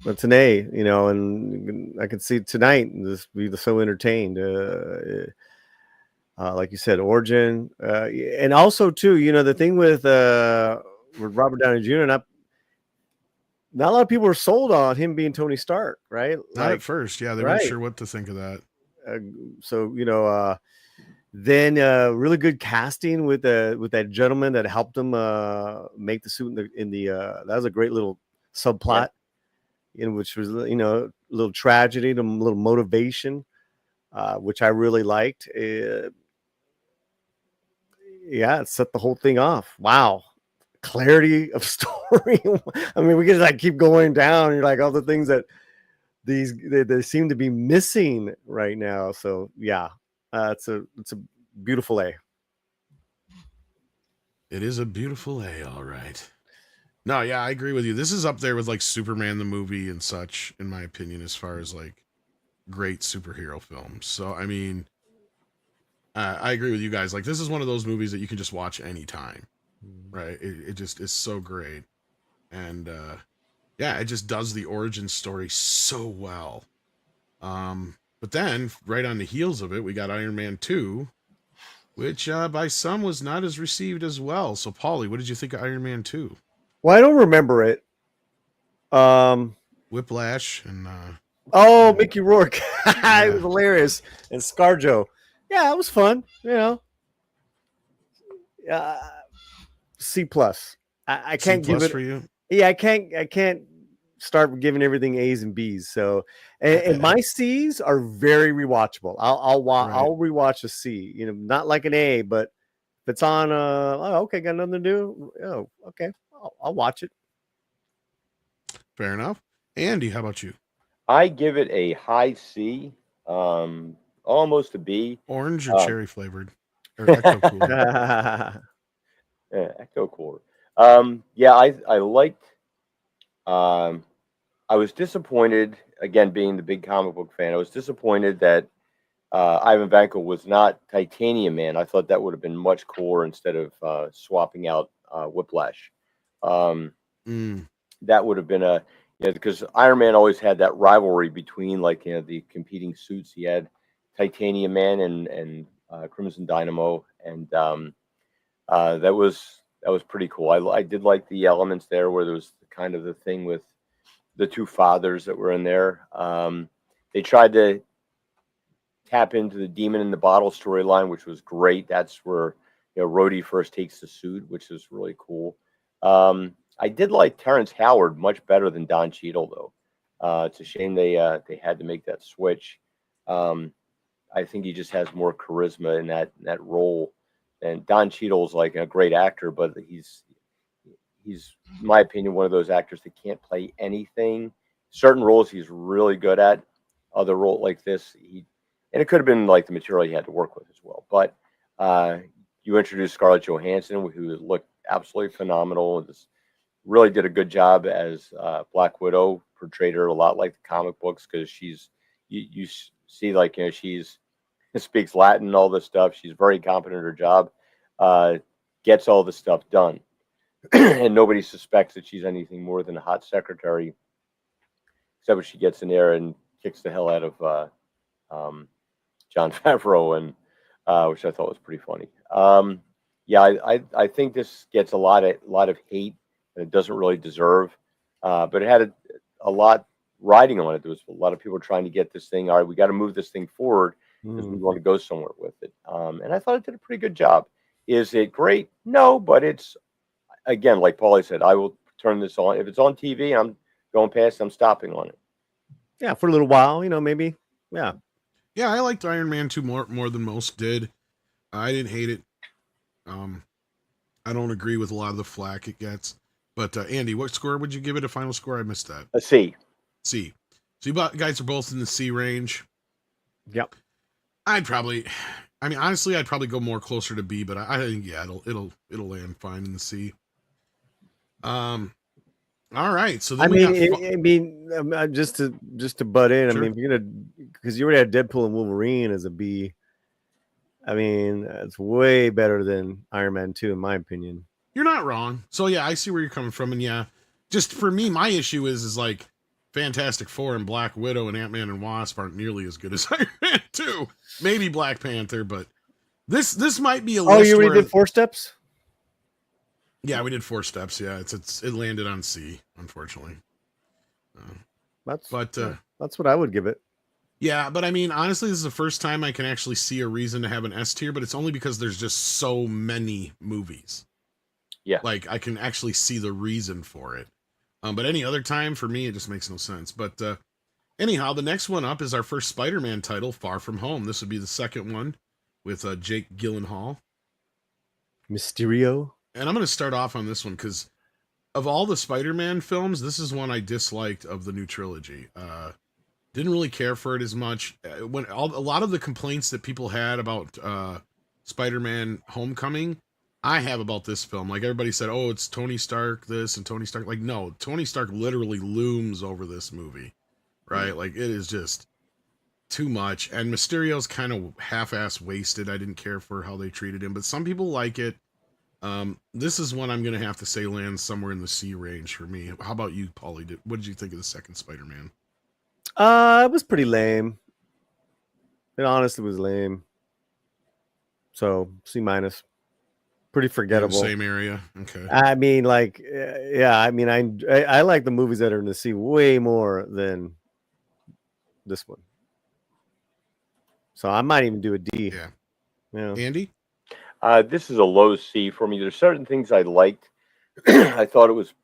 S4: It's an A, you know, and I can see tonight just be so entertained. Like you said, origin, and also too, you know, the thing with Robert Downey Jr. Not a lot of people are sold on him being Tony Stark, right?
S2: Not at first, yeah, they weren't sure what to think of that.
S4: So you know, then really good casting with that gentleman that helped him make the suit in the that was a great little subplot. In which was, you know, a little tragedy, a little motivation, which I really liked. Yeah, it set the whole thing off. Wow, clarity of story. I mean, we can like keep going down. You're like all the things that they seem to be missing right now. So yeah, it's a beautiful A.
S2: It is a beautiful A, all right. No, yeah, I agree with you. This is up there with like Superman the movie and such, in my opinion, as far as like great superhero films. So, I mean, I agree with you guys. Like, this is one of those movies that you can just watch anytime, right? It just is so great. And yeah, it just does the origin story so well. But then, right on the heels of it, we got Iron Man 2, which by some was not as received as well. So, Paulie, what did you think of Iron Man 2?
S4: Well, I don't remember it.
S2: Whiplash and
S4: Mickey Rourke. It was hilarious. And ScarJo. Yeah, it was fun. You know. C plus. I can't give it
S2: for you.
S4: Yeah, I can't start giving everything A's and B's. So and my C's are very rewatchable. I'll rewatch a C. You know, not like an A, but if it's on okay, got nothing to do. Oh, okay. I'll watch it.
S2: Fair enough. Andy, how about you?
S3: I give it a high C, almost a B.
S2: Orange or cherry flavored? Or Ecto Cooler?
S3: Ecto Cooler. Yeah, I liked. I was disappointed, again, being the big comic book fan. I was disappointed that Ivan Vanko was not Titanium Man. I thought that would have been much cooler instead of swapping out Whiplash. That would have been because Iron Man always had that rivalry between the competing suits. He had Titanium Man and Crimson Dynamo, and that was pretty cool. I did like the elements there where there was kind of the thing with the two fathers that were in there. They tried to tap into the Demon in the Bottle storyline, which was great. That's where Rhodey first takes the suit, which is really cool. I did like Terrence Howard much better than Don Cheadle, though. It's a shame they had to make that switch. I think he just has more charisma in that role. And Don Cheadle's like a great actor, but he's in my opinion, one of those actors that can't play anything. Certain roles he's really good at. Other role like this, and it could have been like the material he had to work with as well. But you introduced Scarlett Johansson, who looked absolutely phenomenal. This really did a good job as Black Widow. Portrayed her a lot like the comic books because you see like she's speaks Latin and all this stuff. She's very competent at her job, gets all the stuff done, and nobody suspects that she's anything more than a hot secretary. Except when she gets in there and kicks the hell out of John Favreau, and which I thought was pretty funny. Yeah, I think this gets a lot of hate that it doesn't really deserve, but it had a lot riding on it. There was a lot of people trying to get this thing. All right, we got to move this thing forward because we want to go somewhere with it. And I thought it did a pretty good job. Is it great? No, but it's again, like Paulie said, I will turn this on if it's on TV. I'm going past. I'm stopping on it.
S4: Yeah, for a little while, maybe. Yeah.
S2: Yeah, I liked Iron Man 2 more than most did. I didn't hate it. I don't agree with a lot of the flack it gets. But Andy, what score would you give it? A final score? I missed that.
S3: A C.
S2: C. So you guys are both in the C range.
S4: Yep.
S2: Honestly, I'd probably go more closer to B, but I think it'll land fine in the C. All right. So then
S4: just to butt in.
S2: Sure.
S4: I mean, if you're gonna, because you already had Deadpool and Wolverine as a B. I mean, it's way better than Iron Man 2, in my opinion.
S2: You're not wrong. So yeah, I see where you're coming from, and yeah, just for me, my issue is like Fantastic Four and Black Widow and Ant-Man and Wasp aren't nearly as good as Iron Man 2. Maybe Black Panther, but this might be a list.
S4: Oh, you already did 4 steps?
S2: Yeah, we did 4 steps. Yeah, it landed on C, unfortunately.
S4: That's what I would give it.
S2: Yeah, but I mean, honestly, this is the first time I can actually see a reason to have an S tier, but it's only because there's just so many movies.
S3: Yeah.
S2: Like, I can actually see the reason for it. But any other time, for me, it just makes no sense. But anyhow, the next one up is our first Spider-Man title, Far From Home. This would be the second one with Jake Gyllenhaal.
S4: Mysterio.
S2: And I'm going to start off on this one because of all the Spider-Man films, this is one I disliked of the new trilogy. Didn't really care for it as much. A lot of the complaints that people had about Spider-Man Homecoming, I have about this film. Like, everybody said, oh, it's Tony Stark this and Tony Stark. Like, no, Tony Stark literally looms over this movie, right? Like, it is just too much. And Mysterio's kind of half-ass wasted. I didn't care for how they treated him, but some people like it. This is one I'm going to have to say lands somewhere in the C range for me. How about you, Paulie? What did you think of the second Spider-Man?
S4: It was pretty lame. It honestly was lame. So C-. Pretty forgettable.
S2: Same area. Okay.
S4: I mean, like, yeah. I mean, I like the movies that are in the C way more than this one. So I might even do a D.
S2: Yeah. Andy?
S3: This is a low C for me. There's certain things I liked. I thought it was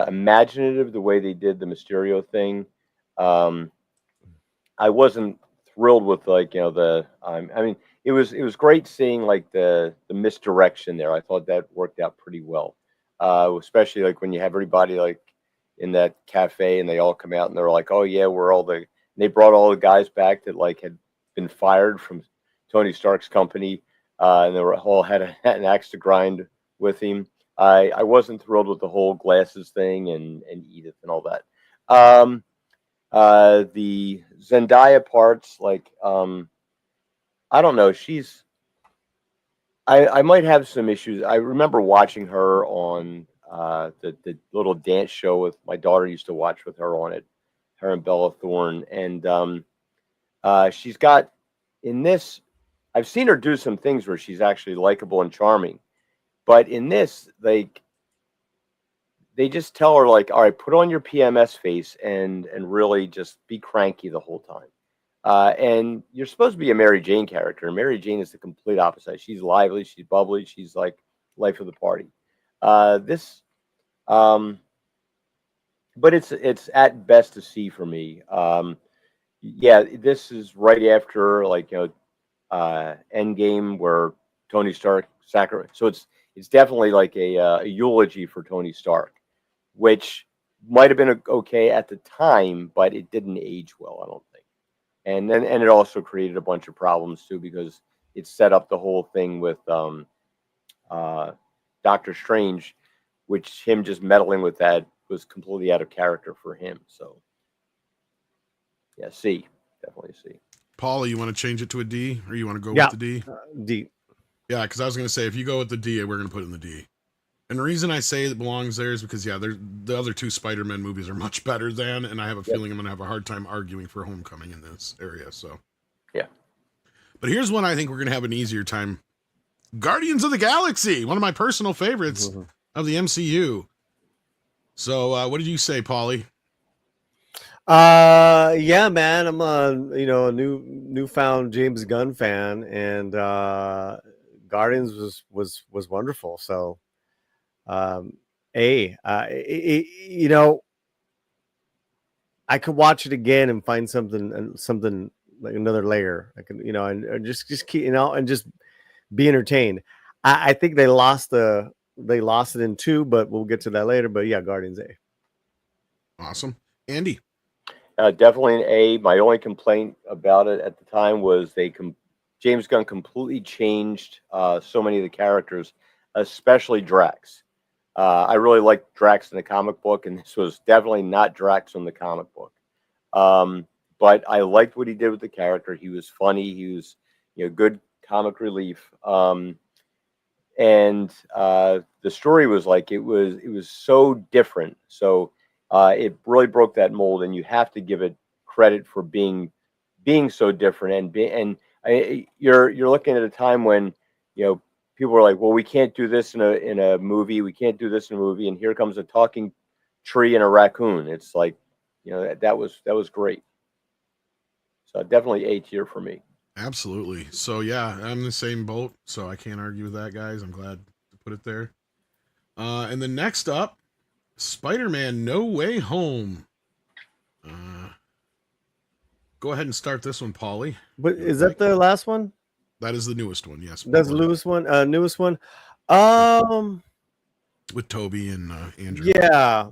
S3: imaginative the way they did the Mysterio thing. I wasn't thrilled with I mean, it was great seeing like the misdirection there. I thought that worked out pretty well, especially like when you have everybody like in that cafe and they all come out and they're like, oh yeah, they brought all the guys back that like had been fired from Tony Stark's company, and they were all had an axe to grind with him. I wasn't thrilled with the whole glasses thing and Edith and all that. The Zendaya parts, like, I don't know. I might have some issues. I remember watching her on the little dance show with my daughter used to watch with her on it, her and Bella Thorne. And she's got in this, I've seen her do some things where she's actually likable and charming. But in this, like, they just tell her, like, all right, put on your PMS face and really just be cranky the whole time. And you're supposed to be a Mary Jane character. And Mary Jane is the complete opposite. She's lively, she's bubbly, she's like life of the party. But it's at best a C for me. Yeah, this is right after Endgame where Tony Stark sacrificed. So it's definitely like a eulogy for Tony Stark, which might have been okay at the time, but it didn't age well, I don't think. And it also created a bunch of problems too, because it set up the whole thing with Doctor Strange, which him just meddling with that was completely out of character for him. So yeah, C, definitely C.
S2: Paula, you want to change it to a D, or you want to go
S4: Yeah,
S2: with the D?
S4: D.
S2: Yeah, because I was going to say, if you go with the D, we're going to put it in the D. And the reason I say it belongs there is because, yeah, the other two Spider-Man movies are much better than, and I have a feeling I'm going to have a hard time arguing for Homecoming in this area. So,
S3: yeah.
S2: But here's one I think we're going to have an easier time. Guardians of the Galaxy, one of my personal favorites of the MCU. So, what did you say, Paulie?
S4: Yeah, man, I'm a newfound James Gunn fan, and Guardians was wonderful. So, I could watch it again and find something like another layer. I can, and just keep, and just be entertained. I think they lost it in 2, but we'll get to that later. But yeah, Guardians A.
S2: Awesome. Andy?
S3: Definitely an A. My only complaint about it at the time was James Gunn completely changed so many of the characters, especially Drax. I really liked Drax in the comic book, and this was definitely not Drax in the comic book. But I liked what he did with the character. He was funny. He was, good comic relief. And the story was like it was so different. So it really broke that mold, and you have to give it credit for being so different. You're looking at a time when people were like, well, we can't do this in a movie. We can't do this in a movie. And here comes a talking tree and a raccoon. It's like, that was great. So definitely A tier for me.
S2: Absolutely. So yeah, I'm in the same boat, so I can't argue with that, guys. I'm glad to put it there. And then next up, Spider-Man No Way Home. Go ahead and start this one, Paulie.
S4: But is that the last one?
S2: That is the newest one, yes.
S4: That's the newest one.
S2: With Toby and Andrew.
S4: Yeah,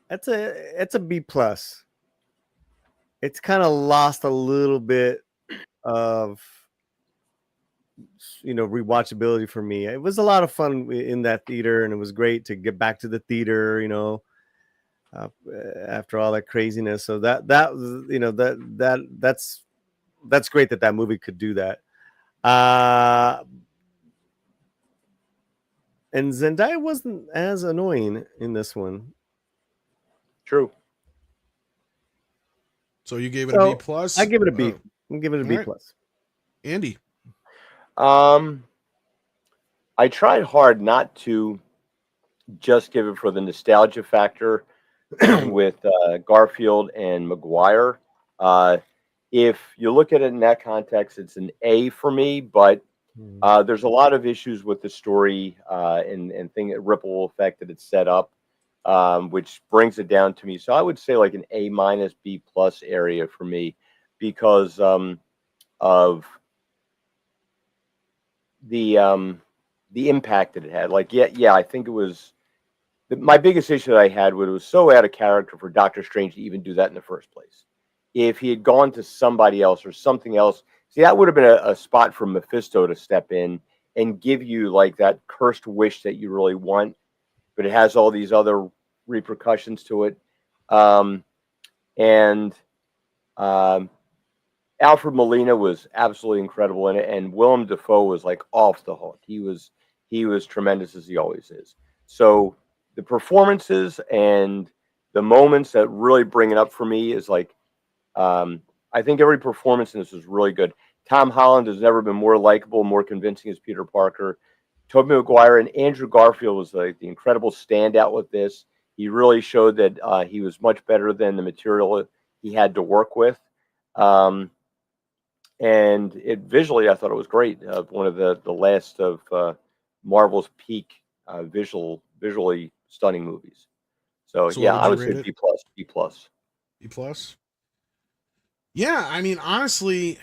S4: it's a B plus. It's kind of lost a little bit of rewatchability for me. It was a lot of fun in that theater, and it was great to get back to the theater, after all that craziness. So that's great that movie could do that. And Zendaya wasn't as annoying in this one.
S3: True.
S2: So you gave it a B plus?
S4: I give it a B. I'm giving it a B plus.
S2: Andy.
S3: I tried hard not to just give it for the nostalgia factor with Garfield and Maguire. If you look at it in that context, it's an A for me, but there's a lot of issues with the story and ripple effect that it's set up, which brings it down to me. So I would say like an A minus B plus area for me because of the impact that it had. Like, I think it was my biggest issue that I had was it was so out of character for Doctor Strange to even do that in the first place. If he had gone to somebody else or something else, see, that would have been a spot for Mephisto to step in and give you like that cursed wish that you really want, but it has all these other repercussions to it. Alfred Molina was absolutely incredible in it, and Willem Dafoe was like off the hook. He was tremendous, as he always is. So the performances and the moments that really bring it up for me is like, I think every performance in this was really good. Tom Holland has never been more likable, more convincing as Peter Parker. Tobey Maguire and Andrew Garfield was like the incredible standout with this. He really showed that he was much better than the material he had to work with. And it visually, I thought it was great. One of the last of Marvel's peak visually stunning movies. So yeah, I would say B plus.
S2: B plus. Yeah, I mean, honestly,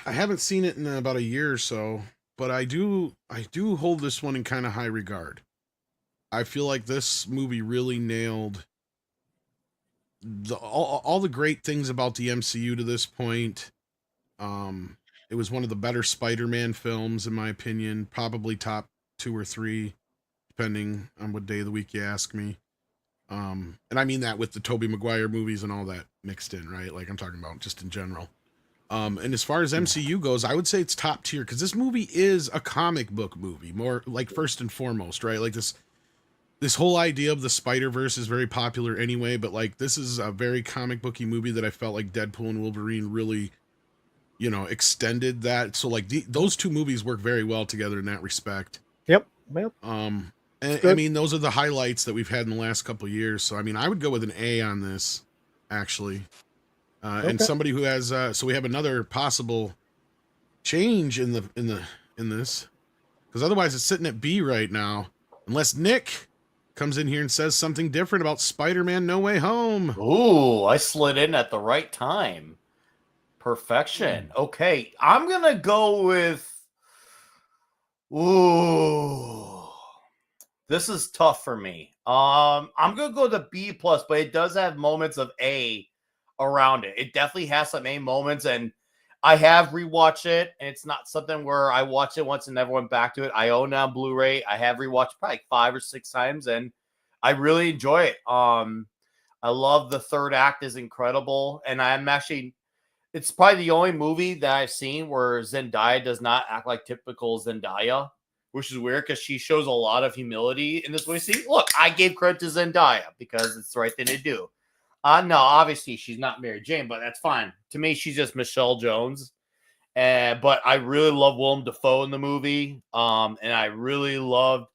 S2: I haven't seen it in about a year or so, but I do hold this one in kind of high regard. I feel like this movie really nailed all the great things about the MCU to this point. It was one of the better Spider-Man films, in my opinion, probably top 2 or 3. depending on what day of the week you ask me. And I mean that with the Tobey Maguire movies and all that mixed in, right? Like I'm talking about just in general. And as far as MCU goes, I would say it's top tier because this movie is a comic book movie, more like first and foremost, right? Like this whole idea of the Spider-Verse is very popular anyway, but like this is a very comic booky movie that I felt like Deadpool and Wolverine really, extended that. So like those two movies work very well together in that respect.
S4: Yep. Well,
S2: And, I mean, those are the highlights that we've had in the last couple of years. So I mean, I would go with an A on this, actually. And somebody who has so we have another possible change in this, because otherwise it's sitting at B right now, unless Nick comes in here and says something different about Spider-Man No Way Home.
S5: Ooh, I slid in at the right time. Perfection. Okay, I'm gonna go with. Ooh, this is tough for me. I'm gonna go to B plus, but it does have moments of A around it. It definitely has some A moments, and I have rewatched it, and it's not something where I watched it once and never went back to it. I own it on Blu-ray. I have rewatched probably 5 or 6 times, and I really enjoy it. I love the third act is incredible, and it's probably the only movie that I've seen where Zendaya does not act like typical Zendaya, which is weird because she shows a lot of humility in this movie. See, look, I gave credit to Zendaya because it's the right thing to do. No, obviously she's not Mary Jane, but that's fine. To me, she's just Michelle Jones. But I really love Willem Dafoe in the movie. And I really loved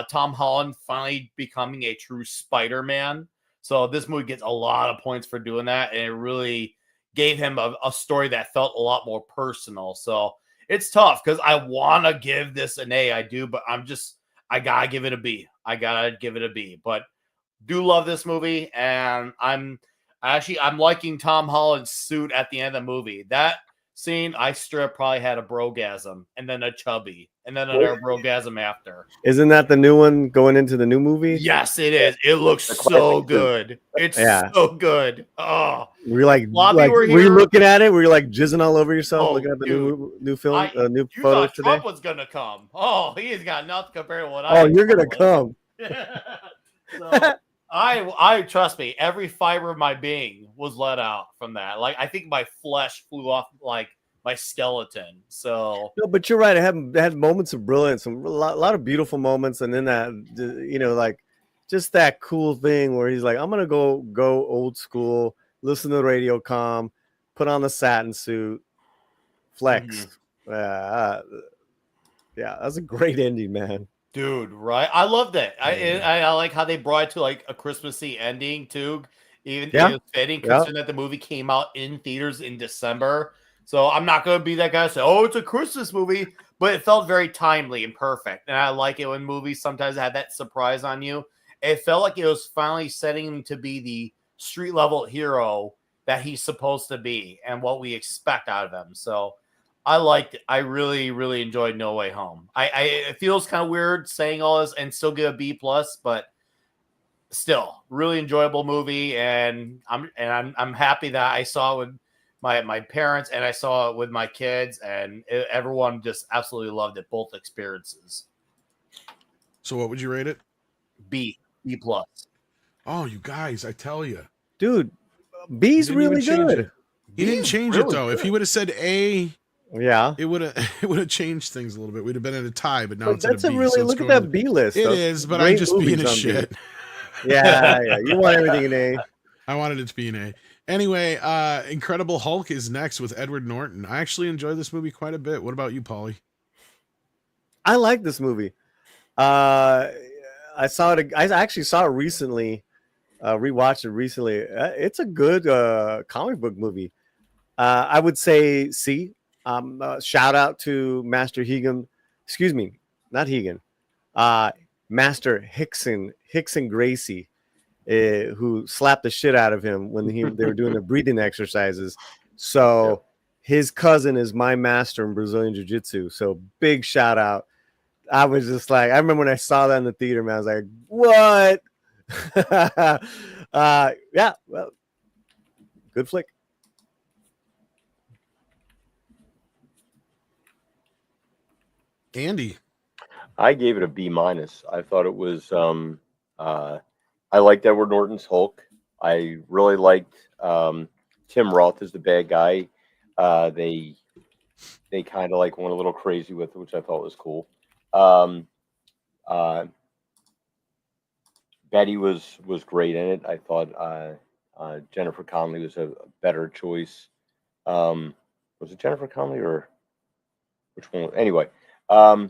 S5: Tom Holland finally becoming a true Spider-Man. So this movie gets a lot of points for doing that. And it really gave him a story that felt a lot more personal. So it's tough because I want to give this an A. I do, but I got to give it a B. But do love this movie, and I'm liking Tom Holland's suit at the end of the movie. That scene, I straight up probably had a brogasm, and then a chubby, and then another brogasm after.
S4: Isn't that the new one going into the new movie?
S5: Yes, it is. It looks so good. It's so good. Oh,
S4: were you like were you looking at it? Were you like jizzing all over yourself looking at the new film, new photos today?
S5: Trump was gonna come. Oh, he's got nothing compared to what I.
S4: Oh, you're gonna come.
S5: So, I trust me, every fiber of my being was let out from that. Like I think my flesh flew off like my skeleton. So
S4: no, but you're right. It had moments of brilliance, a lot of beautiful moments, and then that like just that cool thing where he's like, I'm gonna go old school, listen to the radio comm, put on the satin suit, flex. Yeah, that's a great ending, man.
S5: Dude, right? I loved it. I like how they brought it to like a Christmassy ending too. It was fitting considering that the movie came out in theaters in December. So I'm not going to be that guy to say, oh, it's a Christmas movie, but it felt very timely and perfect. And I like it when movies sometimes have that surprise on you. It felt like it was finally setting him to be the street level hero that he's supposed to be and what we expect out of him. So I liked it. I really, really enjoyed No Way Home. It feels kind of weird saying all this and still give a B plus, but still really enjoyable movie. And I'm happy that I saw it with my parents and I saw it with my kids, and everyone just absolutely loved it. Both experiences.
S2: So what would you rate it?
S5: B plus.
S2: Oh, you guys, I tell you,
S4: dude, B's really good.
S2: He didn't change it though. Good. If he would have said A.
S4: Yeah,
S2: it would have changed things a little bit. We'd have been at a tie, but now it's
S4: that's
S2: at a B.
S4: Really look at that B list.
S2: It is, but I'm just being a shit.
S4: Yeah. You want everything in A.
S2: I wanted it to be an A. Anyway, Incredible Hulk is next with Edward Norton. I actually enjoyed this movie quite a bit. What about you, Paulie?
S4: I like this movie. I saw it. I actually saw it recently. Rewatched it recently. It's a good comic book movie. I would say C. Shout out to Master Higan. Excuse me, not Higan. Master Hickson Gracie, who slapped the shit out of him when they were doing the breathing exercises. So his cousin is my master in Brazilian Jiu-Jitsu. So big shout out. I was just like, I remember when I saw that in the theater, man, I was like, what? Yeah, well, good flick.
S2: Andy.
S3: I gave it a B minus. I thought it was. I liked Edward Norton's Hulk. I really liked Tim Roth as the bad guy. They kind of like went a little crazy with it, which I thought was cool. Um, uh, Betty was great in it. I thought Jennifer Connelly was a better choice. Was it Jennifer Connelly or which one? Anyway, um,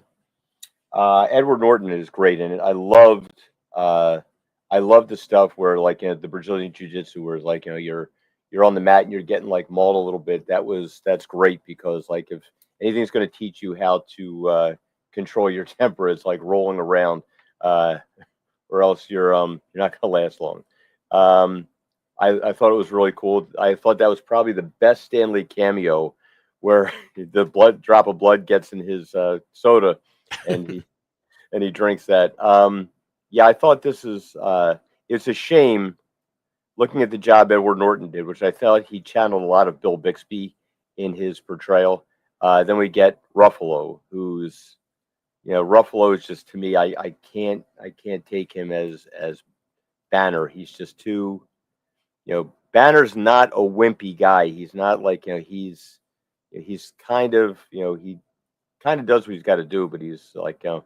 S3: Edward Norton is great in it. I loved the stuff where like the Brazilian Jiu Jitsu, where it's like you're on the mat and you're getting like mauled a little bit. That's great because like if anything's going to teach you how to control your temper, it's like rolling around, or else you're not going to last long. Um, I thought it was really cool. I thought that was probably the best Stanley cameo, where the drop of blood gets in his soda, and he drinks that. Yeah, I thought this is it's a shame looking at the job Edward Norton did, which I felt he channeled a lot of Bill Bixby in his portrayal. Then we get Ruffalo, who's Ruffalo is just, to me, I can't take him as Banner. He's just too, Banner's not a wimpy guy. He's not like, he's kind of, he kind of does what he's got to do, but he's like, yeah,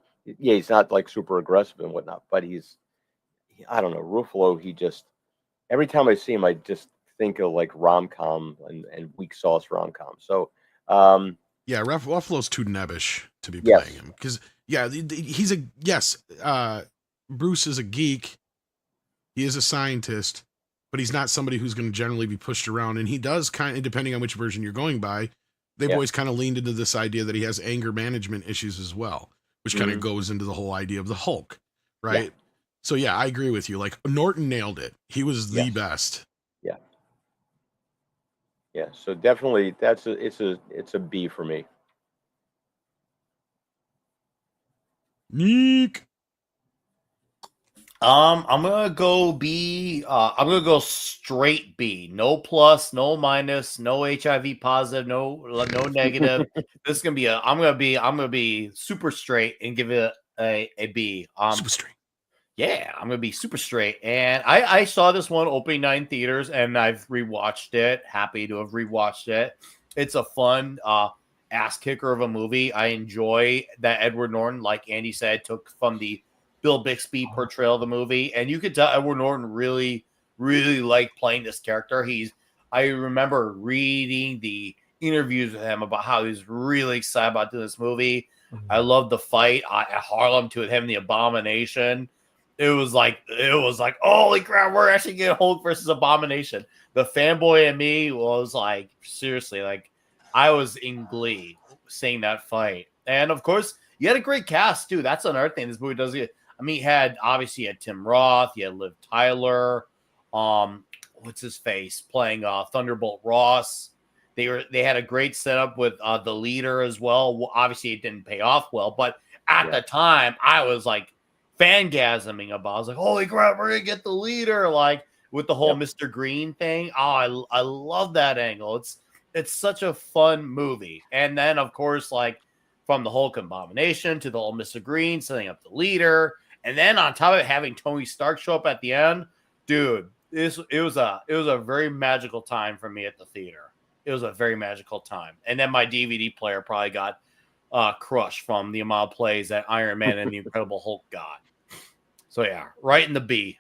S3: he's not like super aggressive and whatnot, but I don't know, Ruffalo, he just, every time I see him, I just think of like rom-com and weak sauce rom-com. So,
S2: yeah, Ruffalo's too nebbish to be
S3: yes.
S2: playing him because he's a yes. Bruce is a geek. He is a scientist, but he's not somebody who's going to generally be pushed around. And he does kind of, depending on which version you're going by, they've always kind of leaned into this idea that he has anger management issues as well, which kind of goes into the whole idea of the Hulk, right? Yeah. So yeah, I agree with you. Like Norton nailed it. He was the best.
S3: Yeah. Yeah. So definitely it's a B for me.
S2: Neek.
S5: I'm gonna go B. I'm gonna go straight B. No plus, no minus, no HIV positive, no negative. This is gonna be I'm gonna be super straight and give it a B.
S2: Super straight.
S5: Yeah, I'm gonna be super straight. And I saw this one opening night in theaters, and I've rewatched it. Happy to have rewatched it. It's a fun ass kicker of a movie. I enjoy that Edward Norton, like Andy said, took from the Bill Bixby portrayal of the movie, and you could tell Edward Norton really, really liked playing this character. I remember reading the interviews with him about how he's really excited about doing this movie. I love the fight at Harlem to him, the Abomination. It was like, holy crap, we're actually getting Hulk versus Abomination. The fanboy in me was like, seriously, like I was in glee seeing that fight. And of course, you had a great cast too. That's another thing this movie does. I mean, you had Tim Roth, you had Liv Tyler, what's his face playing Thunderbolt Ross. They had a great setup with the leader as well. Obviously, it didn't pay off well, but at the time, I was like fangasming about. I was like, "Holy crap, we're gonna get the leader!" Like with the whole Mr. Green thing. Oh, I love that angle. It's such a fun movie. And then, of course, like from the Hulk Abomination to the whole Mr. Green setting up the leader, and then on top of it, having Tony Stark show up at the end, dude. It was a very magical time for me at the theater. It was a very magical time. And then my DVD player probably got crushed from the amount of plays that Iron Man and the Incredible Hulk got. So, yeah, right in the B.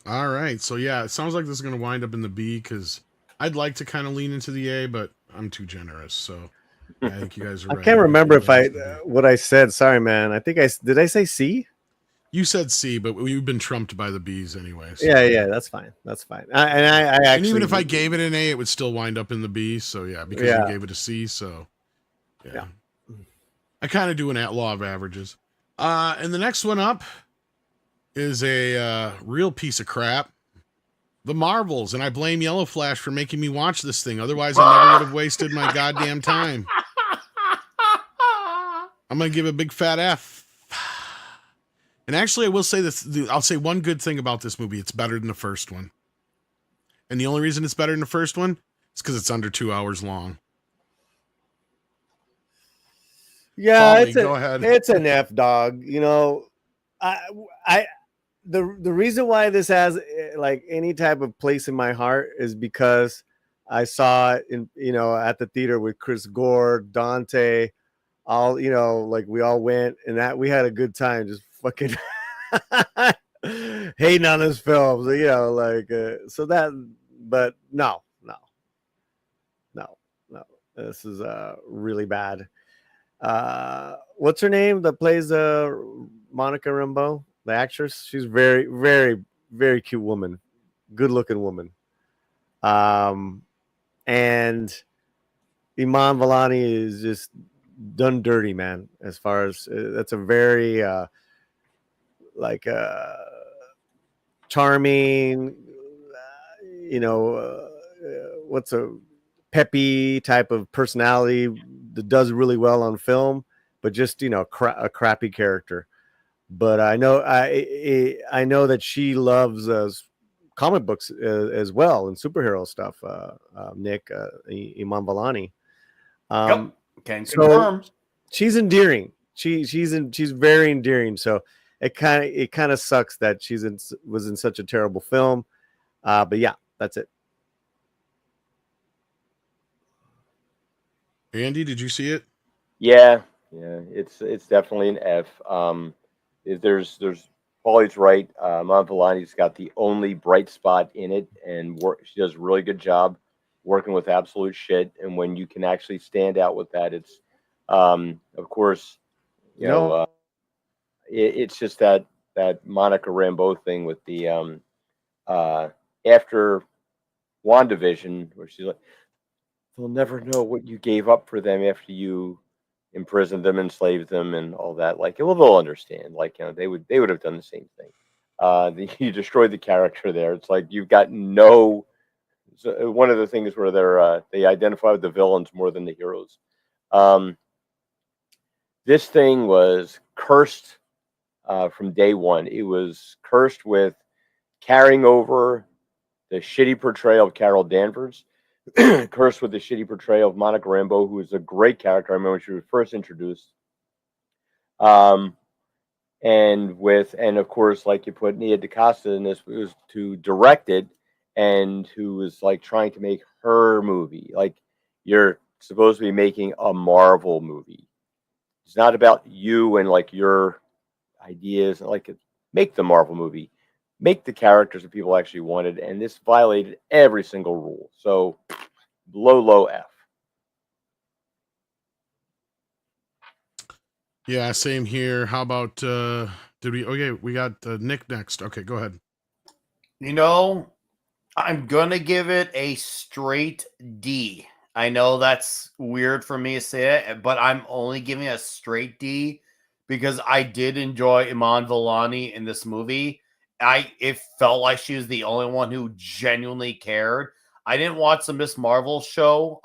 S2: All right. So, yeah, it sounds like this is going to wind up in the B because I'd like to kind of lean into the A, but I'm too generous. So, yeah, I think you guys are right.
S4: I can't remember what I said. Sorry, man. I think did I say C?
S2: You said C, but we've been trumped by the B's anyway. So.
S4: Yeah, that's fine. That's fine. And
S2: even if I gave it an A, it would still wind up in the B. So yeah, because you gave it a C. So yeah. I kind of do an law of averages. And the next one up is a real piece of crap. The Marvels, and I blame Yellow Flash for making me watch this thing. Otherwise, I never would have wasted my goddamn time. I'm gonna give it a big fat F. And actually, I will say this. I'll say one good thing about this movie. It's better than the first one. And the only reason it's better than the first one is because it's under 2 hours long.
S4: Yeah,
S2: Polly, go ahead.
S4: it's an F dog. You know, I I the reason why this has like any type of place in my heart is because I saw it in at the theater with Chris Gore, Dante, all like we all went and that we had a good time just fucking hating on this film. So that, but no, this is really bad. What's her name that plays Monica Rambeau, the actress? She's very, very, very cute woman, good looking woman. And Iman Vellani is just done dirty, man. As far as that's a very like charming, what's a peppy type of personality that does really well on film, but just a crappy character. But I know that she loves comic books as well and superhero stuff. Nick Iman Vellani.
S5: Yep, can
S4: So
S5: confirm.
S4: she's endearing. She's very endearing. So it kind of sucks that was in such a terrible film. But yeah, that's it.
S2: Andy, did you see it?
S3: Yeah, it's definitely an F. There's Paulie's right. Montalani's got the only bright spot in it, and she does a really good job working with absolute shit. And when you can actually stand out with that, it's of course, it's just that Monica Rambeau thing with the after WandaVision, where she's like, they'll never know what you gave up for them after you imprisoned them, enslaved them, and all that. Like, well, they'll understand. Like, they would have done the same thing. You destroyed the character there. It's like you've got no. So one of the things where they identify with the villains more than the heroes. This thing was cursed from day one. It was cursed with carrying over the shitty portrayal of Carol Danvers, cursed with the shitty portrayal of Monica Rambeau, who is a great character. I remember when she was first introduced. And of course, like you put Nia DaCosta in this, was to direct it, and who was like trying to make her movie. Like, you're supposed to be making a Marvel movie. It's not about you and like your ideas. Like, make the Marvel movie, make the characters that people actually wanted, and this violated every single rule. So low F.
S2: Yeah, same here. How about we got Nick next. Okay, go ahead.
S5: I'm gonna give it a straight D. I know that's weird for me to say it, but I'm only giving it a straight D because I did enjoy Iman Vellani in this movie. It felt like she was the only one who genuinely cared. I didn't watch the Miss Marvel show.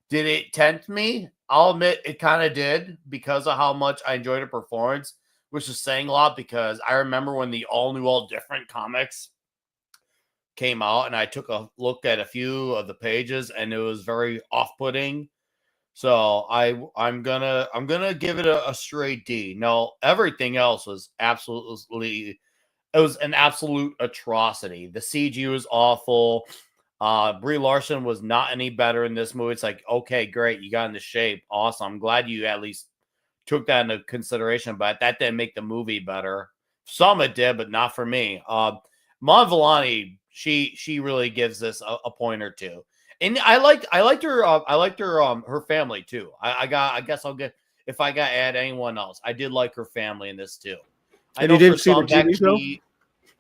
S5: Did it tempt me? I'll admit it kind of did because of how much I enjoyed her performance, which is saying a lot because I remember when the All New All Different comics came out and I took a look at a few of the pages and it was very off-putting. So I'm gonna give it a straight D. No, everything else was absolutely, it was an absolute atrocity. The CG was awful. Brie Larson was not any better in this movie. It's like, okay, great, you got into shape, awesome. I'm glad you at least took that into consideration, but that didn't make the movie better. Some it did, but not for me. Mon Vellani, she really gives this a point or two. And I liked her family too. I guess I'll get, if I got to add anyone else, I did like her family in this too. I know for some that could be.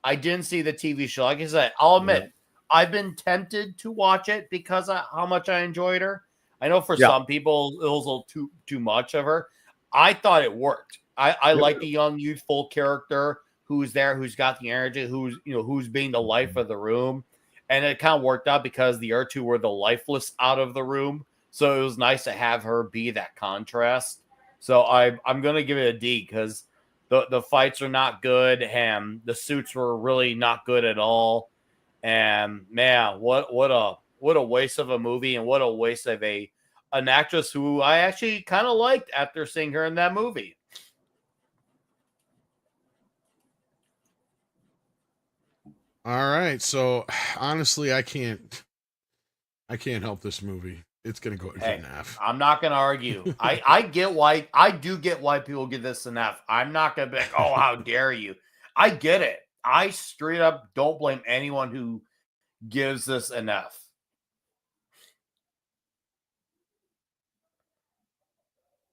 S5: I didn't see the TV show. Like I said, I'll admit I've been tempted to watch it because of how much I enjoyed her. I know for some people it was a little too much of her. I thought it worked. I like the young, youthful character who's there, who's got the energy, who's being the life of the room. And it kind of worked out because the other two were the lifeless out of the room. So it was nice to have her be that contrast. So I'm going to give it a D because the fights are not good and the suits were really not good at all. And man, what a waste of a movie and what a waste of a an actress who I actually kind of liked after seeing her in that movie.
S2: All right. So honestly, I can't help this movie. It's gonna go
S5: Hey,
S2: an F.
S5: I'm not gonna argue. I get why people give this an F. I'm not gonna be like, oh, how dare you? I get it. I straight up don't blame anyone who gives this an F.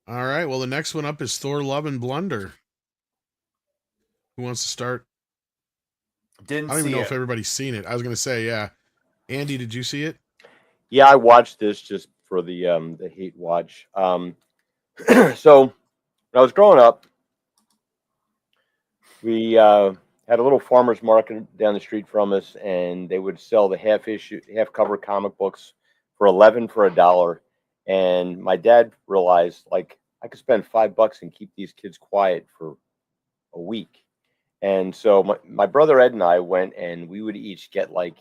S2: All right. Well, the next one up is Thor: Love and Blunder. Who wants to start?
S5: Didn't
S2: I don't even
S5: see
S2: know
S5: it.
S2: if everybody's seen it. I was gonna say, yeah. Andy, did you see it?
S3: Yeah, I watched this just for the hate watch. So when I was growing up, we had a little farmer's market down the street from us, and they would sell the half cover comic books for 11 for $1. And my dad realized, like, I could spend $5 and keep these kids quiet for a week. And so my brother Ed and I went, and we would each get like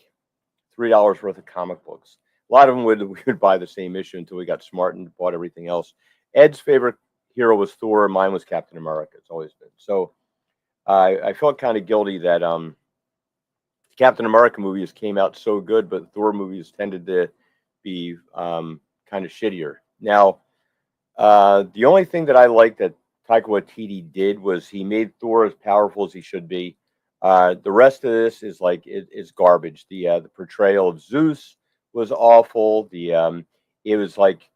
S3: $3 worth of comic books. A lot of them we would buy the same issue until we got smart and bought everything else. Ed's favorite hero was Thor. Mine was Captain America. It's always been. So I felt kind of guilty that Captain America movies came out so good, but Thor movies tended to be kind of shittier. Now, the only thing that I liked that Taika Waititi did was he made Thor as powerful as he should be. The rest of this is like it's garbage. The portrayal of Zeus was awful. It was like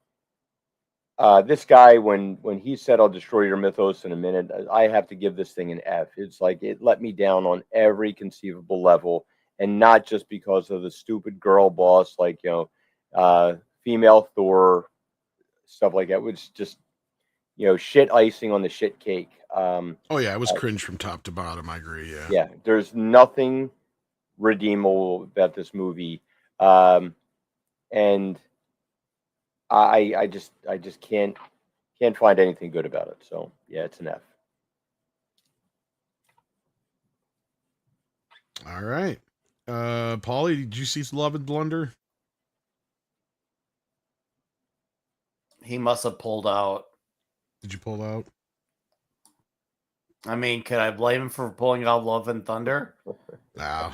S3: this guy when he said I'll destroy your mythos in a minute, I have to give this thing an F. It's like it let me down on every conceivable level, and not just because of the stupid girl boss, like female Thor, stuff like that. It was just shit icing on the shit cake.
S2: Oh yeah, it was cringe from top to bottom. I agree. Yeah.
S3: Yeah, there's nothing redeemable about this movie, and I just can't find anything good about it. So yeah, it's an F.
S2: All right. Paulie, did you see Love and Blunder?
S5: He must have pulled out.
S2: Did you pull out?
S5: I mean, could I blame him for pulling out Love and Thunder?
S2: No.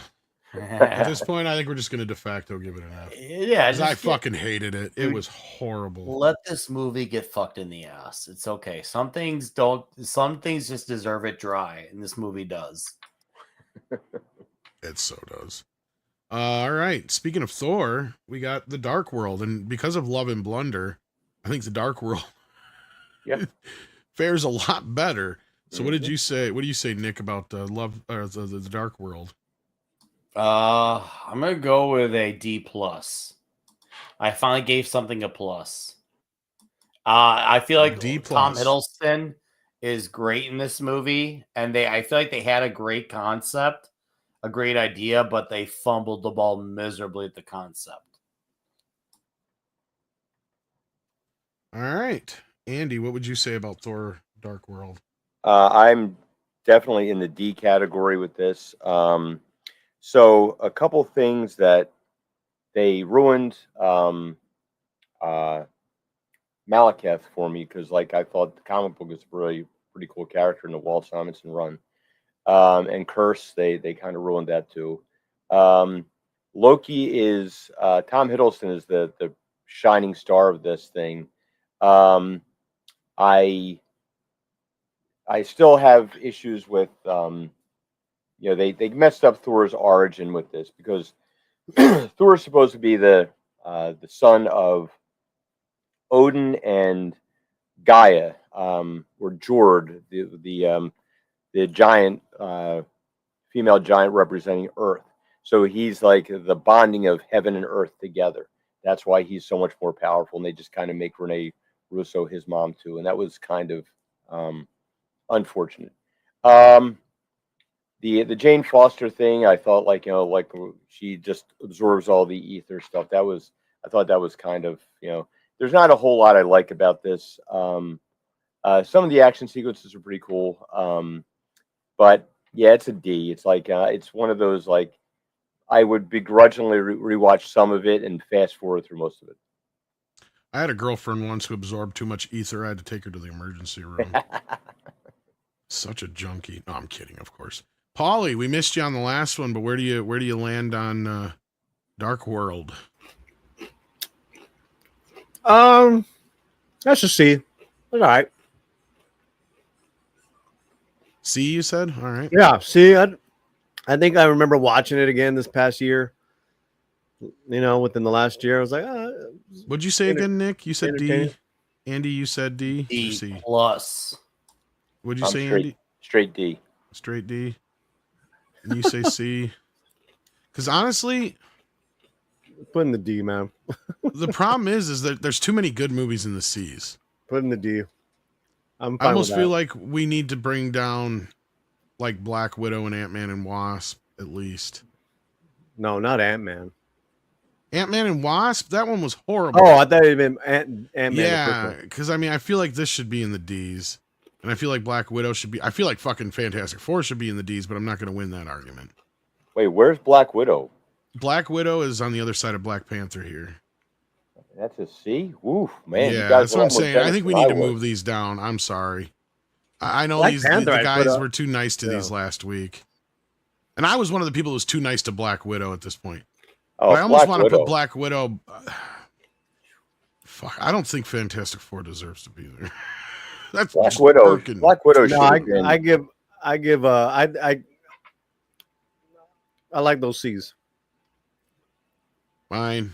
S2: At this point, I think we're just going to de facto give it an F.
S5: Yeah,
S2: I fucking hated it. It was horrible.
S5: Let this movie get fucked in the ass. It's okay. Some things don't. Some things just deserve it dry, and this movie does.
S2: It so does. All right. Speaking of Thor, we got the Dark World, and because of Love and Blunder, I think the Dark World fares a lot better. So, what did you say? What do you say, Nick, about Love or the Dark World?
S5: I'm gonna go with a D plus. I finally gave something a plus. I feel like
S2: D+.
S5: Tom Hiddleston is great in this movie, and I feel like they had a great concept, a great idea, but they fumbled the ball miserably at the concept.
S2: All right, Andy, what would you say about Thor: Dark World?
S3: I'm definitely in the D category with this. So a couple things that they ruined Malekith for me, because like I thought the comic book was really pretty cool character in the Walt Simonson run. And Curse, they kind of ruined that too. Loki is Tom Hiddleston is the shining star of this thing. I still have issues with they messed up Thor's origin with this, because Thor is supposed to be the son of Odin and Gaia, or Jord, the giant female giant representing Earth. So he's like the bonding of heaven and earth together. That's why he's so much more powerful. And they just kind of make Renee Russo his mom too, and that was kind of unfortunate. The Jane Foster thing, I thought like she just absorbs all the ether stuff. I thought that was kind of there's not a whole lot I like about this. Some of the action sequences are pretty cool, but yeah, it's a D. It's like it's one of those like I would begrudgingly rewatch some of it and fast forward through most of it.
S2: I had a girlfriend once who absorbed too much ether. I had to take her to the emergency room. Such a junkie. No, I'm kidding, of course. Paulie, we missed you on the last one, but where do you land on Dark World?
S4: Let's just see. All right.
S2: See, you said? All right.
S4: Yeah. See, I think I remember watching it again this past year. Within the last year, I was like,
S2: What'd you say again, Nick? You said D.
S4: entertaining.
S2: Andy, you said D.
S5: D
S2: C.
S5: plus.
S2: What'd you
S3: I'm
S2: say,
S3: straight,
S2: Andy?
S3: straight D.
S2: Straight D. And you say C. Because honestly,
S4: Put in the D, man.
S2: the problem is that there's too many good movies in the C's.
S4: Put in the D. I'm
S2: I
S4: fine
S2: almost
S4: with
S2: feel
S4: that.
S2: like we need to bring down like Black Widow and Ant-Man and Wasp at least.
S4: No, not Ant-Man.
S2: Ant-Man and Wasp, that one was horrible.
S4: Oh, I thought it had been Ant-Man.
S2: Yeah, because I mean, I feel like this should be in the D's, and I feel like Black Widow should be. I feel like fucking Fantastic Four should be in the D's, but I'm not going to win that argument.
S3: Wait, where's Black Widow?
S2: Black Widow is on the other side of Black Panther here.
S3: That's a C? Woof, man.
S2: Yeah,
S3: you guys
S2: that's
S3: are
S2: what I'm
S3: almost
S2: saying.
S3: better
S2: I think we
S3: than
S2: need to
S3: was.
S2: move these down. I'm sorry. I know
S4: Black
S2: the
S4: Panther, I'd put
S2: guys
S4: up.
S2: were too nice to these last week, and I was one of the people who was too nice to Black Widow at this point.
S3: Oh,
S2: But I almost
S3: Black
S2: want to
S3: Widow.
S2: put Black Widow. Fuck, I don't think Fantastic Four deserves to be there. That's
S3: Black
S2: just
S3: Widow.
S2: irking.
S3: Black Widow
S4: No,
S3: should
S4: I
S3: have been.
S4: like those C's.
S2: Fine.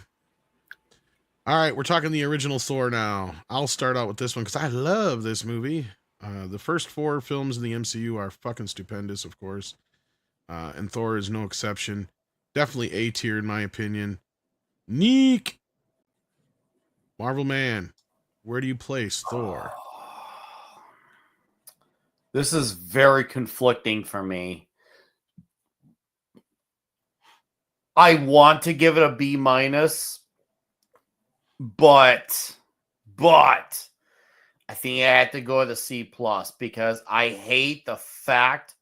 S2: All right, we're talking the original Thor now. I'll start out with this one because I love this movie. The first 4 films in the MCU are fucking stupendous, of course. And Thor is no exception. Definitely A tier in my opinion. Neek! Marvel Man, where do you place Thor?
S5: This is very conflicting for me. I want to give it a B minus, but I think I have to go with a C plus because I hate the fact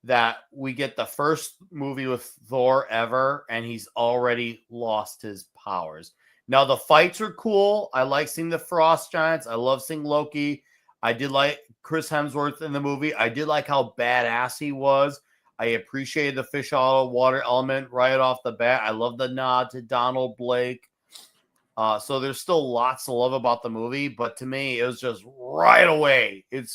S5: that we get the first movie with Thor ever and he's already lost his powers. Now the fights are cool. I like seeing the Frost Giants. I love seeing Loki. I did like Chris Hemsworth in the movie. I did like how badass he was. I appreciated the fish out of water element right off the bat. I love the nod to Donald Blake. So there's still lots to love about the movie, but to me, it was just right away. It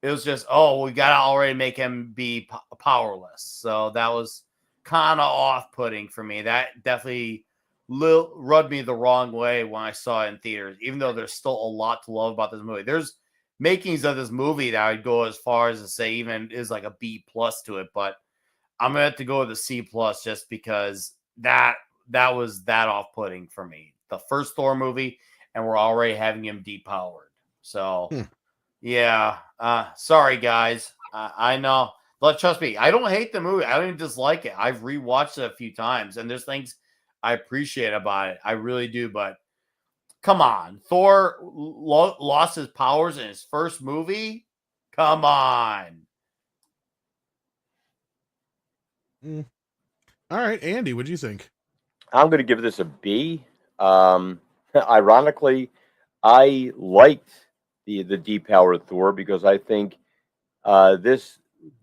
S5: was just, oh, we got to already make him be powerless. So that was kind of off-putting for me. That definitely rubbed me the wrong way when I saw it in theaters, even though there's still a lot to love about this movie. There's makings of this movie that I'd go as far as to say even is like a B plus to it, but I'm gonna have to go with a C plus just because that was that off-putting for me. The first Thor movie, and we're already having him depowered. So yeah, sorry guys. I know, but trust me, I don't hate the movie. I don't even dislike it. I've rewatched it a few times, and there's things I appreciate about it. I really do, but come on. Thor lost his powers in his first movie? Come on.
S2: All right, Andy, what do you think?
S3: I'm going to give this a B. Ironically, I liked the depowered Thor because I think the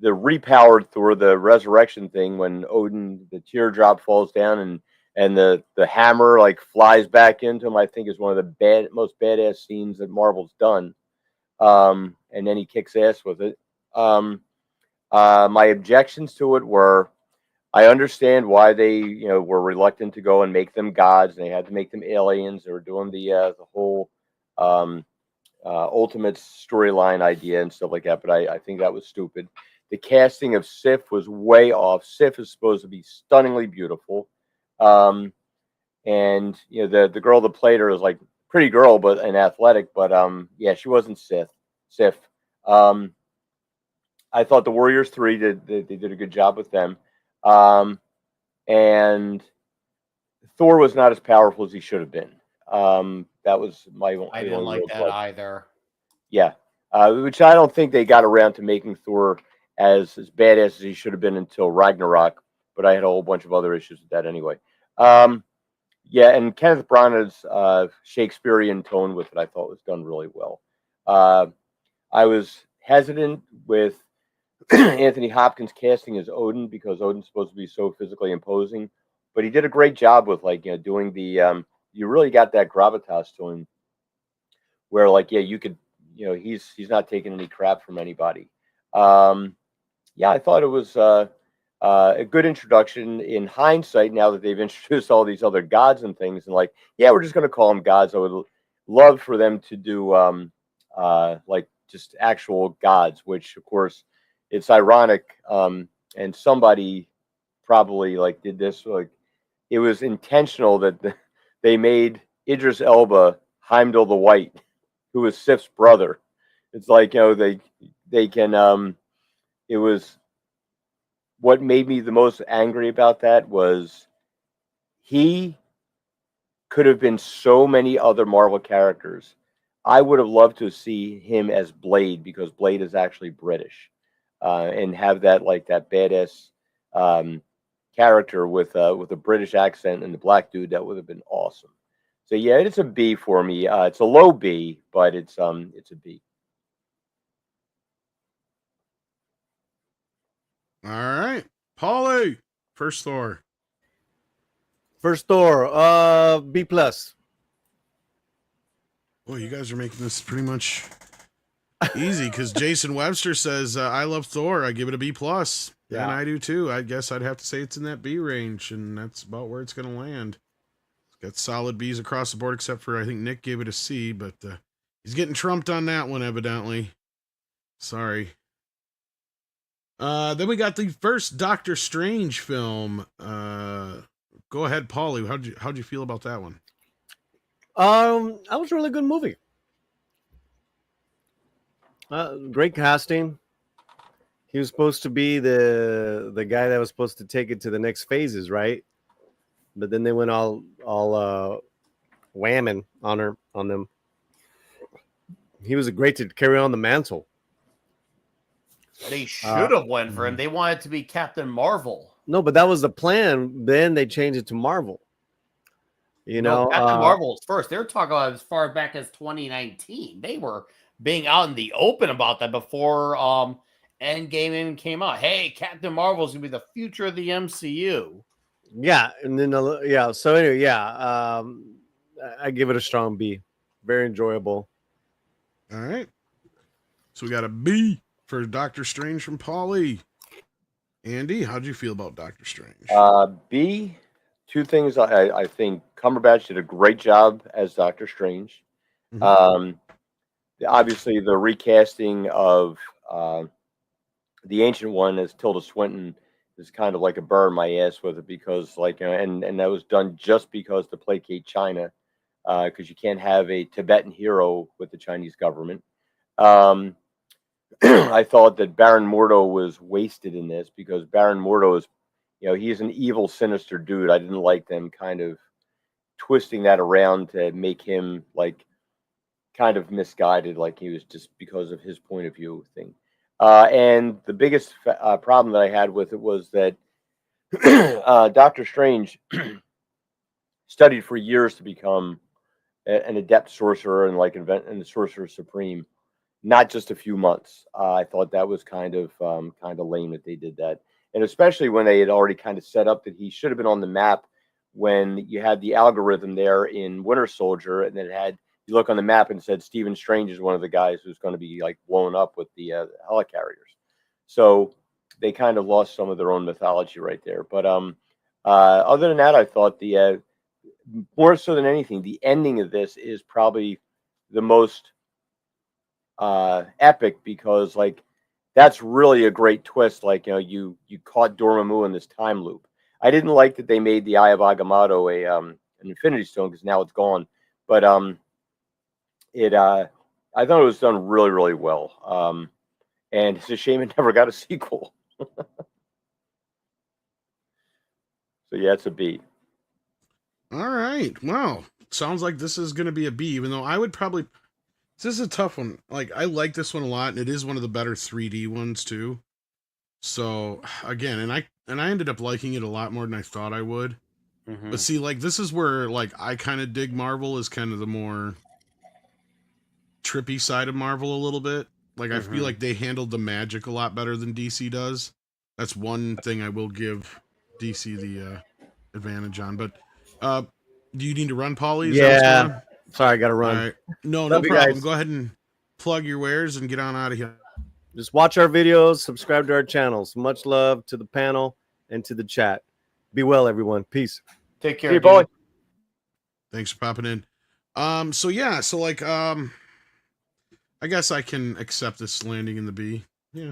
S3: repowered Thor, the resurrection thing, when Odin, the teardrop falls down and the hammer like flies back into him, I think is one of the most badass scenes that Marvel's done. And then he kicks ass with it. My objections to it were, I understand why they, were reluctant to go and make them gods, and they had to make them aliens. They were doing the whole ultimate storyline idea and stuff like that, but I think that was stupid. The casting of Sif was way off. Sif is supposed to be stunningly beautiful. And the girl that played her was like pretty girl, but an athletic, but yeah, she wasn't Sif. I thought the Warriors 3 they did a good job with them. And Thor was not as powerful as he should have been. That was my
S5: I didn't like that either.
S3: Yeah. Which I don't think they got around to making Thor as badass as he should have been until Ragnarok, but I had a whole bunch of other issues with that anyway. Yeah, and Kenneth Branagh's Shakespearean tone with it, I thought was done really well. Uh, I was hesitant with Anthony Hopkins casting as Odin because Odin's supposed to be so physically imposing, but he did a great job with doing the you really got that gravitas to him where you could he's not taking any crap from anybody. Um, yeah, I thought it was a good introduction. In hindsight, now that they've introduced all these other gods and things, and yeah, we're just going to call them gods. I would love for them to do just actual gods, which of course it's ironic. And somebody probably did this it was intentional that they made Idris Elba Heimdall the White, who was Sif's brother. It's they can it was what made me the most angry about that was he could have been so many other Marvel characters. I would have loved to see him as Blade because Blade is actually British, and have that badass character with a British accent and the black dude. That would have been awesome. So yeah, it's a B for me. It's a low B, but it's a B.
S2: All right, Paulie, first Thor.
S4: First Thor, B plus.
S2: Boy, you guys are making this pretty much easy because Jason Webster says I love Thor. I give it a B plus. Yeah, and I do too. I guess I'd have to say it's in that B range, and that's about where it's going to land. It's got solid B's across the board, except for I think Nick gave it a C, but he's getting trumped on that one, evidently. Sorry. Then we got the first Doctor Strange film. Go ahead, Paulie. How'd you feel about that one?
S4: That was a really good movie. Great casting. He was supposed to be the guy that was supposed to take it to the next phases, right? But then they went all whamming on them. He was great to carry on the mantle.
S5: They should have went for him. They wanted to be Captain Marvel.
S4: No, but that was the plan. Then they changed it to Marvel.
S5: Captain Marvel was first. They were talking about as far back as 2019. They were being out in the open about that before Endgame even came out. Hey, Captain Marvel's gonna be the future of the MCU.
S4: Yeah, and then So anyway, I give it a strong B. Very enjoyable.
S2: All right. So we got a B for Doctor Strange from Paulie. Andy, how'd you feel about Doctor Strange?
S3: B. Two things. I think Cumberbatch did a great job as Doctor Strange. Mm-hmm. Obviously, the recasting of the Ancient One as Tilda Swinton is kind of like a burr in my ass with it because, and that was done just because to placate China, because you can't have a Tibetan hero with the Chinese government. I thought that Baron Mordo was wasted in this because Baron Mordo is, he's an evil, sinister dude. I didn't like them kind of twisting that around to make him kind of misguided, like he was just because of his point of view thing. And the biggest problem that I had with it was that Doctor Strange studied for years to become an adept sorcerer and and the Sorcerer Supreme, not just a few months. I thought that was kind of lame that they did that, and especially when they had already kind of set up that he should have been on the map when you had the algorithm there in Winter Soldier, and then you look on the map and it said Stephen Strange is one of the guys who's going to be blown up with the helicarriers. So they kind of lost some of their own mythology right there. But other than that, I thought the more so than anything, the ending of this is probably the most epic because that's really a great twist. You caught Dormammu in this time loop. I didn't like that they made the Eye of Agamotto an Infinity Stone because now it's gone. But I thought it was done really, really well. And it's a shame it never got a sequel. So yeah, it's a B.
S2: All right. Wow. Sounds like this is going to be a B, even though I would probably. This is a tough one. I like this one a lot, and it is one of the better 3D ones too. So again, and I ended up liking it a lot more than I thought I would.
S5: Mhm.
S2: But see, like this is where like I kind of dig Marvel is kind of the more trippy side of Marvel a little bit. Like I feel
S5: Mhm.
S2: like they handled the magic a lot better than DC does. That's one thing I will give DC the advantage on. But uh do you need to run, Paulie? Is that what's going
S4: Yeah.
S2: on?
S4: Sorry, I got to
S2: All
S4: run.
S2: right. No
S4: Love you
S2: problem.
S4: guys.
S2: Go ahead and plug your wares and get on out of here.
S4: Just watch our videos, subscribe to our channels. Much love to the panel and to the chat. Be well, everyone. Peace.
S5: Take
S3: See
S5: care,
S3: you,
S5: dude.
S3: Paulie.
S2: Thanks for popping in. So yeah, so like I guess I can accept this landing in the B. Yeah.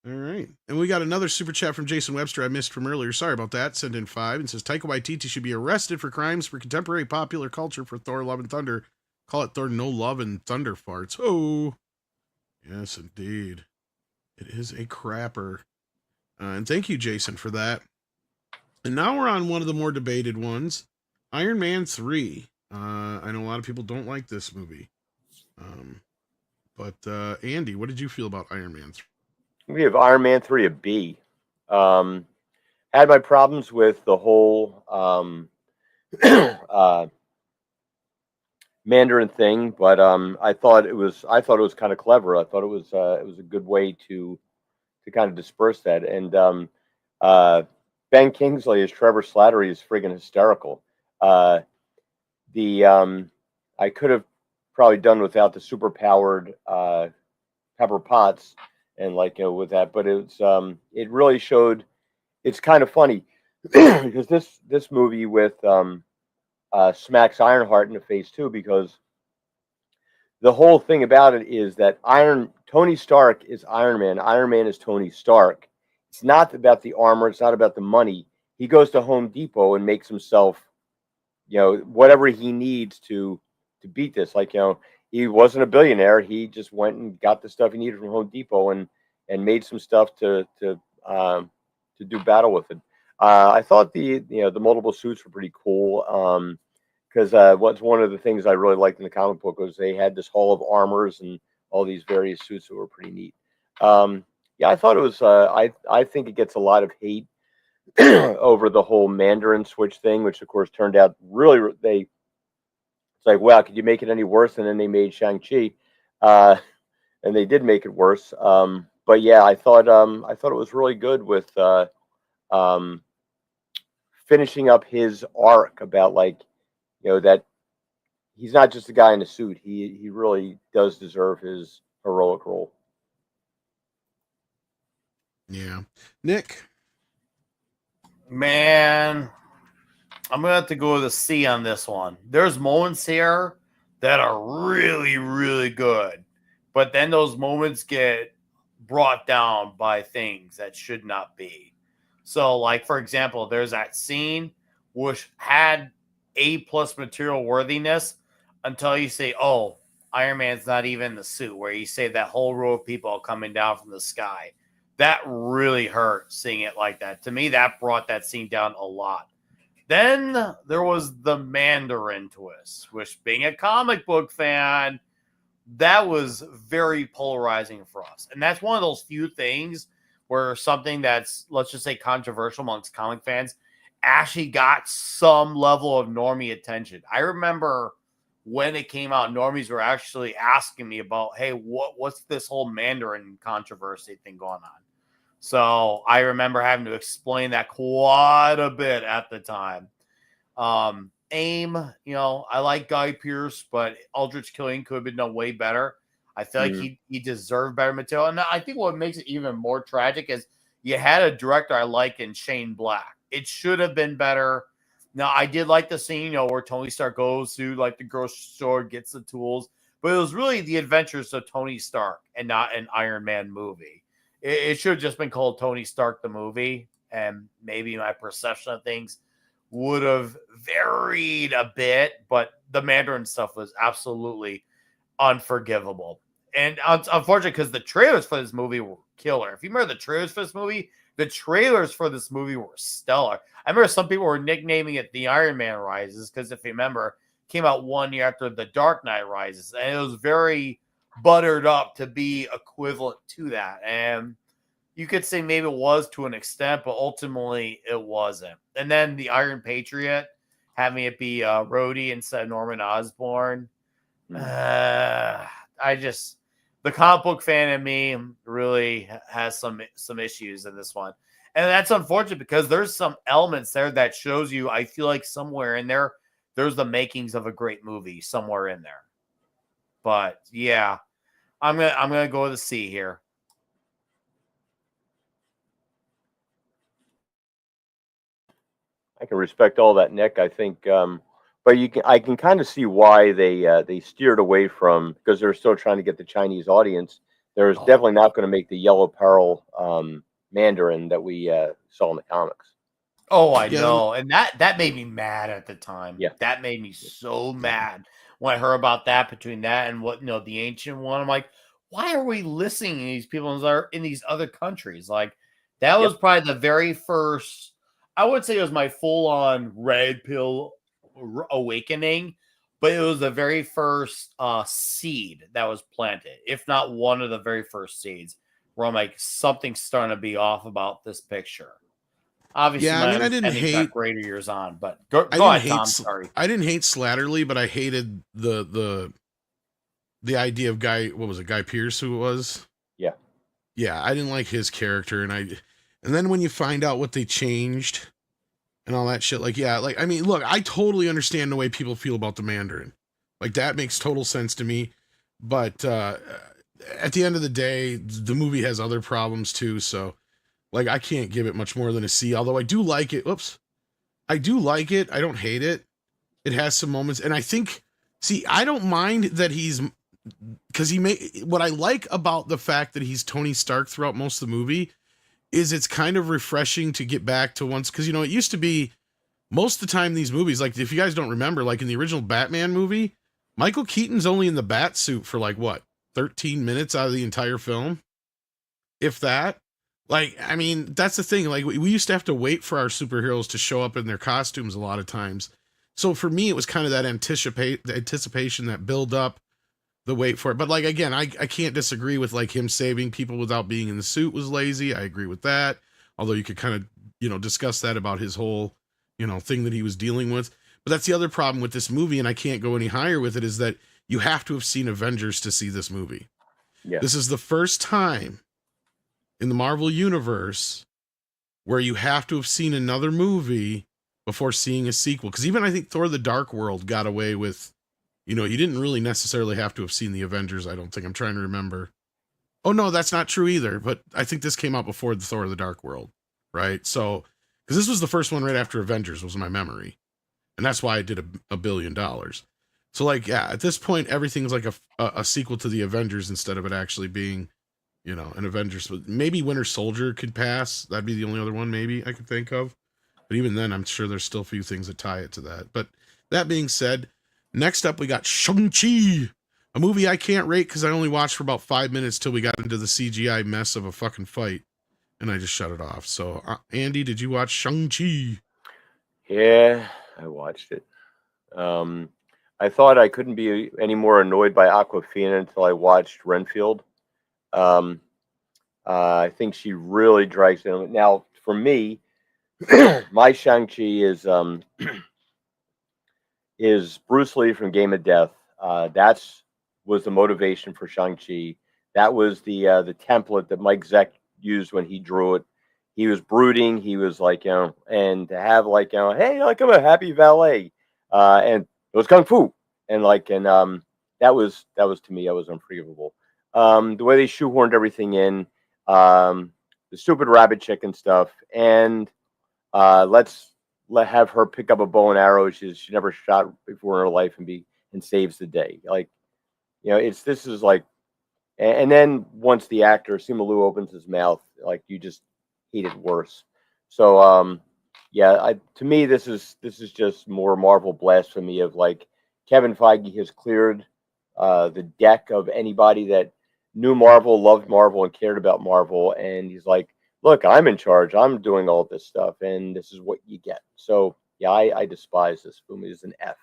S2: All right. And we got another super chat from Jason Webster I missed from earlier. Sorry about that. Send in 5 and says Taika Waititi should be arrested for crimes for contemporary popular culture for Thor Love and Thunder. Call it Thor No Love and Thunder Farts. Oh. Yes, indeed. It is a crapper. And thank you, Jason, for that. And now we're on one of the more debated ones, Iron Man 3. I know a lot of people don't like this movie. But Andy, what did you feel about Iron Man 3?
S3: We have Iron Man 3 a B. Had my problems with the whole Mandarin thing, but I thought it was kind of clever. I thought it was a good way to kind of disperse that. And Ben Kingsley as Trevor Slattery is friggin' hysterical. The I could have probably done without the super powered Pepper Potts and with that, but it really showed. It's kind of funny because this movie with smacks Ironheart into phase 2 because the whole thing about it is that Tony Stark is Iron Man. Iron Man is Tony Stark. It's not about the armor. It's not about the money. He goes to Home Depot and makes himself, whatever he needs to beat this. He wasn't a billionaire. He just went and got the stuff he needed from Home Depot and made some stuff to do battle with it. I thought the multiple suits were pretty cool. Because what's one of the things I really liked in the comic book was they had this hall of armors and all these various suits that were pretty neat. Yeah, I thought it was. I think it gets a lot of hate over the whole Mandarin switch thing, which of course turned out really It's like, wow, could you make it any worse? And then they made Shang-Chi, and they did make it worse. But yeah, I thought it was really good with um, finishing up his arc about that he's not just a guy in a suit. He really does deserve his heroic role.
S2: Yeah. Nick.
S5: Man, I'm gonna have to go with a C on this one. There's moments here that are really, really good, but then those moments get brought down by things that should not be. So, like for example, there's that scene which had A+ material worthiness until you say, "Oh, Iron Man's not even in the suit," where you say that whole row of people coming down from the sky. That really hurt seeing it like that. To me, that brought that scene down a lot. Then there was the Mandarin twist, which being a comic book fan, that was very polarizing for us. And that's one of those few things where something that's, let's just say, controversial amongst comic fans actually got some level of normie attention. I remember when it came out, normies were actually asking me about, hey, what's this whole Mandarin controversy thing going on? So I remember having to explain that quite a bit at the time. AIM, I like Guy Pearce, but Aldrich Killian could have been done way better. I feel like he deserved better material. And I think what makes it even more tragic is you had a director I like in Shane Black. It should have been better. Now, I did like the scene, where Tony Stark goes to like the grocery store, gets the tools, but it was really the adventures of Tony Stark and not an Iron Man movie. It should have just been called Tony Stark the movie, and maybe my perception of things would have varied a bit, but the Mandarin stuff was absolutely unforgivable. And unfortunately, because the trailers for this movie were killer. If you remember the trailers for this movie were stellar. I remember some people were nicknaming it the Iron Man Rises, because if you remember, it came out 1 year after the Dark Knight Rises, and it was very buttered up to be equivalent to that. And you could say maybe it was to an extent, but ultimately it wasn't. And then the Iron Patriot, having it be Rhodey instead of Norman Osborn. The comic book fan in me really has some issues in this one. And that's unfortunate because there's some elements there that shows you, I feel like somewhere in there, there's the makings of a great movie somewhere in there. But yeah, I'm gonna go with a C here.
S3: I can respect all that, Nick. I think, but I can kind of see why they steered away from, because they're still trying to get the Chinese audience. There's definitely not going to make the Yellow Peril Mandarin that we saw in the comics.
S5: Oh, I know, and that made me mad at the time.
S3: Yeah,
S5: that made me so mad when I heard about that. Between that and what the Ancient One, I'm like, why are we listening to these people in these other countries? Like, that was probably the very first. I would say it was my full-on red pill awakening, but it was the very first seed that was planted, if not one of the very first seeds, where I'm like, something's starting to be off about this picture. Obviously,
S2: yeah, I mean, I didn't hate
S5: greater years on, but go ahead, Tom. Sorry,
S2: I didn't hate Slattery, but I hated the idea of Guy Pearce, who it was. Yeah, I didn't like his character, and then when you find out what they changed and all that shit, like, yeah, like, I mean, look, I totally understand the way people feel about the Mandarin, like, that makes total sense to me, but at the end of the day, the movie has other problems too, so, like, I can't give it much more than a C, although I do like it. I do like it. I don't hate it. It has some moments, and I think, see, I don't mind that because what I like about the fact that he's Tony Stark throughout most of the movie is it's kind of refreshing to get back to once, because, it used to be most of the time these movies, like, if you guys don't remember, like in the original Batman movie, Michael Keaton's only in the bat suit for like, what, 13 minutes out of the entire film? If that. Like, I mean, that's the thing. Like, we used to have to wait for our superheroes to show up in their costumes a lot of times. So for me, it was kind of that anticipation, that build up, the wait for it. But, like, again, I can't disagree with, like, him saving people without being in the suit was lazy. I agree with that. Although you could kind of, discuss that about his whole, thing that he was dealing with. But that's the other problem with this movie, and I can't go any higher with it, is that you have to have seen Avengers to see this movie.
S3: Yeah.
S2: This is the first time in the Marvel universe where you have to have seen another movie before seeing a sequel. Because even I think Thor: The Dark World got away with, you didn't really necessarily have to have seen the Avengers, I don't think. I'm trying to remember. Oh, no, that's not true either. But I think this came out before the Thor: The Dark World, right? So, because this was the first one right after Avengers, was my memory. And that's why I did $1 billion. So, like, yeah, at this point, everything's like a sequel to the Avengers instead of it actually being, an Avengers. Maybe Winter Soldier could pass. That'd be the only other one maybe I could think of. But even then, I'm sure there's still a few things that tie it to that. But that being said, next up, we got Shang-Chi, a movie I can't rate because I only watched for about 5 minutes till we got into the CGI mess of a fucking fight, and I just shut it off. So, Andy, did you watch Shang-Chi?
S3: Yeah, I watched it. I thought I couldn't be any more annoyed by Aquafina until I watched Renfield. I think she really drags it. Now, for me, my Shang-Chi is Bruce Lee from Game of Death. That's was the motivation for Shang-Chi. That was the template that Mike Zeck used when he drew it. He was brooding. He was like, and to have like, hey, like I'm a happy valet, and it was kung fu, and that was to me, that was unforgivable. The way they shoehorned everything in, the stupid rabbit chicken stuff, and have her pick up a bow and arrow she never shot before in her life and saves the day. Like, this is like, and then once the actor Simu Liu opens his mouth, like you just hate it worse. So yeah, to me this is just more Marvel blasphemy of like Kevin Feige has cleared the deck of anybody that knew Marvel, loved Marvel, and cared about Marvel, and he's like, look, I'm in charge. I'm doing all this stuff, and this is what you get. So yeah, I despise this film. It is an F.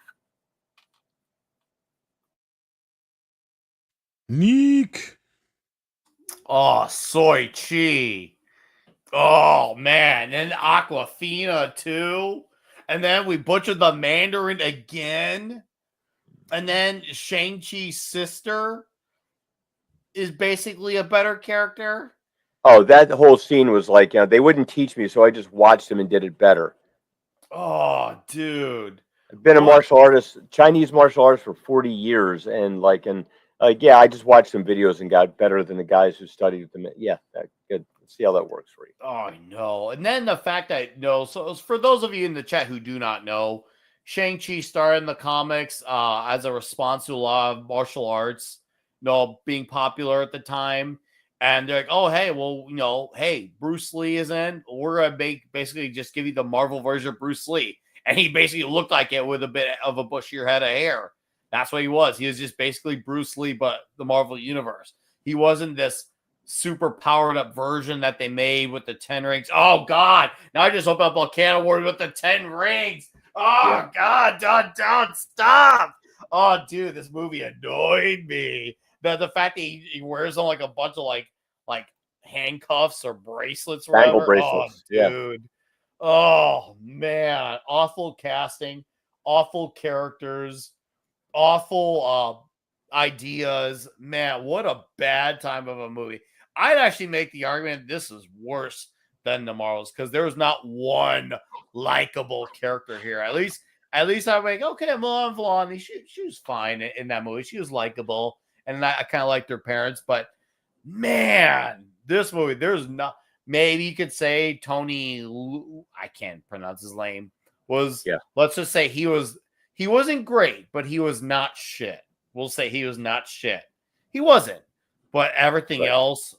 S2: Neek.
S5: Oh, soy chi. Oh man, and Aquafina too. And then we butchered the Mandarin again. And then Shang-Chi's sister is basically a better character.
S3: Oh, that whole scene was like, they wouldn't teach me, so I just watched them and did it better.
S5: Oh, dude.
S3: I've been a
S5: What?
S3: martial artist, Chinese martial artist for 40 years, and yeah, I just watched some videos and got better than the guys who studied them. Yeah, good. Let's see how that works for you.
S5: Oh, I know. And then the fact that so for those of you in the chat who do not know, Shang-Chi started in the comics as a response to a lot of martial arts, being popular at the time. And they're like, oh, hey, well, hey, Bruce Lee is in. We're going to basically just give you the Marvel version of Bruce Lee. And he basically looked like it with a bit of a bushier head of hair. That's what he was. He was just basically Bruce Lee, but the Marvel Universe. He wasn't this super powered up version that they made with the 10 rings. Oh, God. Now I just opened up a can of worms with the 10 rings. Oh, yeah. God, don't stop. Oh, dude, this movie annoyed me. The fact that he wears on like a bunch of like handcuffs or bracelets or
S3: Ankle
S5: whatever.
S3: bracelets.
S5: Oh, dude. Yeah. Oh, man. Awful casting, awful characters, awful ideas. Man, what a bad time of a movie. I'd actually make the argument this is worse than the Marvels because there was not one likable character here. At least I'd be like, okay, Mulan Vaughn, she was fine in that movie. She was likable, and I kind of liked her parents. But man, this movie, there's not. Maybe you could say Tony. I can't pronounce his name. Let's just say he wasn't great, but he was not shit. We'll say he was not shit. He wasn't, but everything else,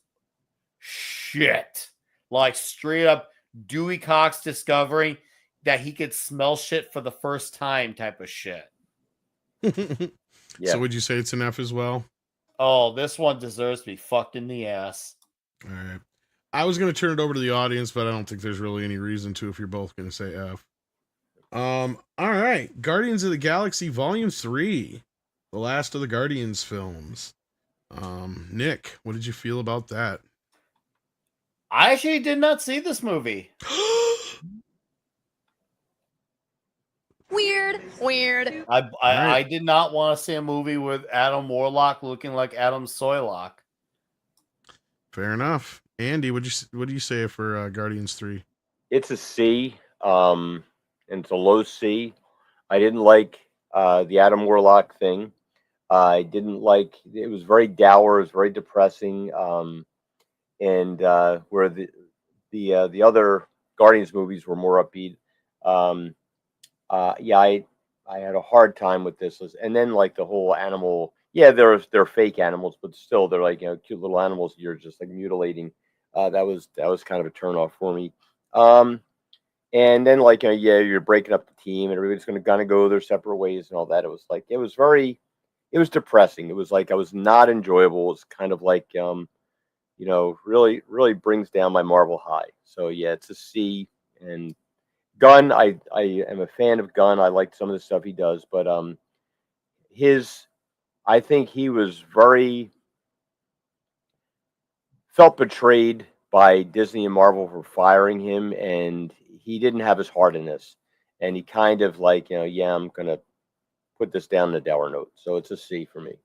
S5: shit. Like straight up Dewey Cox discovering that he could smell shit for the first time type of shit.
S2: Yeah. So would you say it's an F as well?
S5: Oh, this one deserves to be fucked in the ass.
S2: All right. I was going to turn it over to the audience, but I don't think there's really any reason to if you're both going to say F. All right. Guardians of the Galaxy Volume 3. The last of the Guardians films. Nick, what did you feel about that?
S5: I actually did not see this movie.
S6: Weird.
S5: I did not want to see a movie with Adam Warlock looking like Adam Soylock.
S2: Fair enough. Andy, what do you say for Guardians 3?
S3: It's a C. And it's a low C. I didn't like the Adam Warlock thing. I didn't like it. Was very dour. It was very depressing. And where the other Guardians movies were more upbeat. Yeah, I had a hard time with this. And then like the whole animal. Yeah, they're fake animals, but still they're like cute little animals. You're just like mutilating. That was kind of a turnoff for me. And then like you're breaking up the team and everybody's gonna go their separate ways and all that. It was like it was depressing. It was like I was not enjoyable. It's kind of like really brings down my Marvel high. So yeah, it's a C. And Gunn, I am a fan of Gunn. I like some of the stuff he does, but I think he was felt betrayed by Disney and Marvel for firing him, and he didn't have his heart in this. And he kind of like, I'm going to put this down in a dour note. So it's a C for me.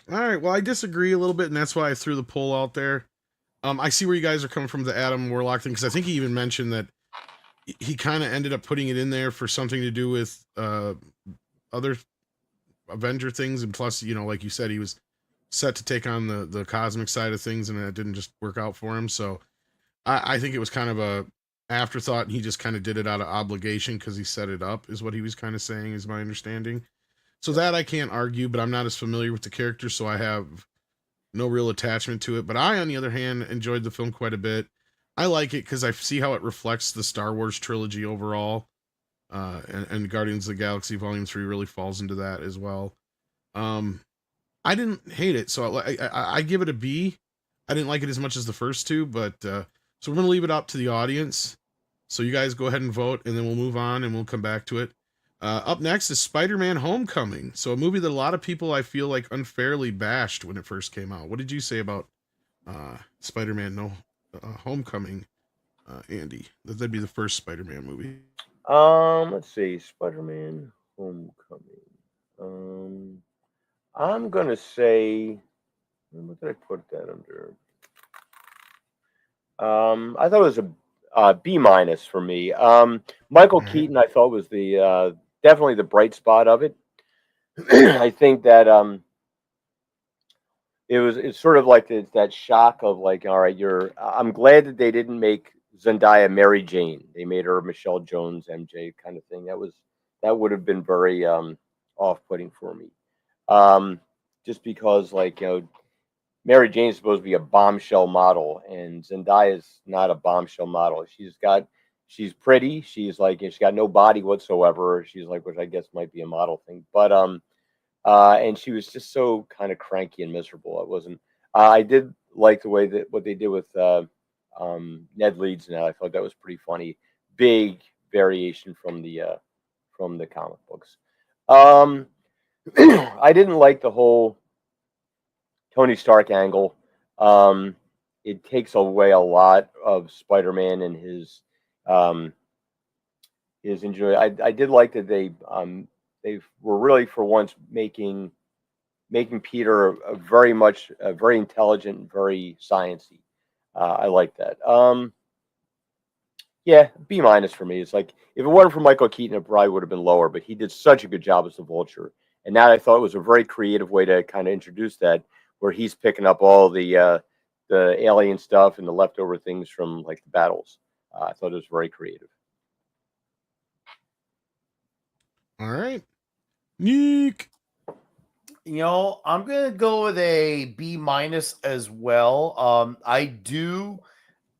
S2: All right. Well, I disagree a little bit, and that's why I threw the poll out there. I see where you guys are coming from the Adam Warlock thing, because I think he even mentioned that he kind of ended up putting it in there for something to do with other Avenger things, and plus, like you said, he was set to take on the cosmic side of things, and it didn't just work out for him. So I think it was kind of a afterthought, and he just kind of did it out of obligation because he set it up, is what he was kind of saying, is my understanding. So that I can't argue, but I'm not as familiar with the character, so I have no real attachment to it. But I, on the other hand, enjoyed the film quite a bit. I like it because I see how it reflects the Star Wars trilogy overall. And Guardians of the Galaxy Volume 3 really falls into that as well. I didn't hate it, so I give it a B. I didn't like it as much as the first two, but so we're going to leave it up to the audience. So you guys go ahead and vote, and then we'll move on, and we'll come back to it. Up next is Spider-Man Homecoming. So a movie that a lot of people, I feel like, unfairly bashed when it first came out. What did you say about Spider-Man Homecoming, Andy? That'd be the first Spider-Man movie.
S3: Let's see, Spider-Man Homecoming. I'm gonna say, what did I put that under? I thought it was a B minus for me. Michael
S2: All right.
S3: Keaton, I thought was the definitely the bright spot of it. I think that it's sort of like that shock of like, all right, I'm glad that they didn't make Zendaya Mary Jane. They made her Michelle Jones MJ kind of thing. That would have been very off putting for me. Just because like Mary Jane's supposed to be a bombshell model, and Zendaya's not a bombshell model. She's pretty. She's like she's got no body whatsoever. She's like, which I guess might be a model thing, but and she was just so kind of cranky and miserable. It wasn't. I did like the way that what they did with Ned Leeds. Now I thought that was pretty funny. Big variation from the comic books. Um, I didn't like the whole Tony Stark angle. It takes away a lot of Spider-Man and um, his enjoy. I did like that they were really for once making Peter a very intelligent and very sciencey. I like that. Yeah, B minus for me. It's like if it weren't for Michael Keaton, it probably would have been lower. But he did such a good job as the Vulture, and that I thought was a very creative way to kind of introduce that, where he's picking up all the alien stuff and the leftover things from like the battles. I thought it was very creative.
S2: All right. Nick.
S5: I'm gonna go with a B minus as well. I do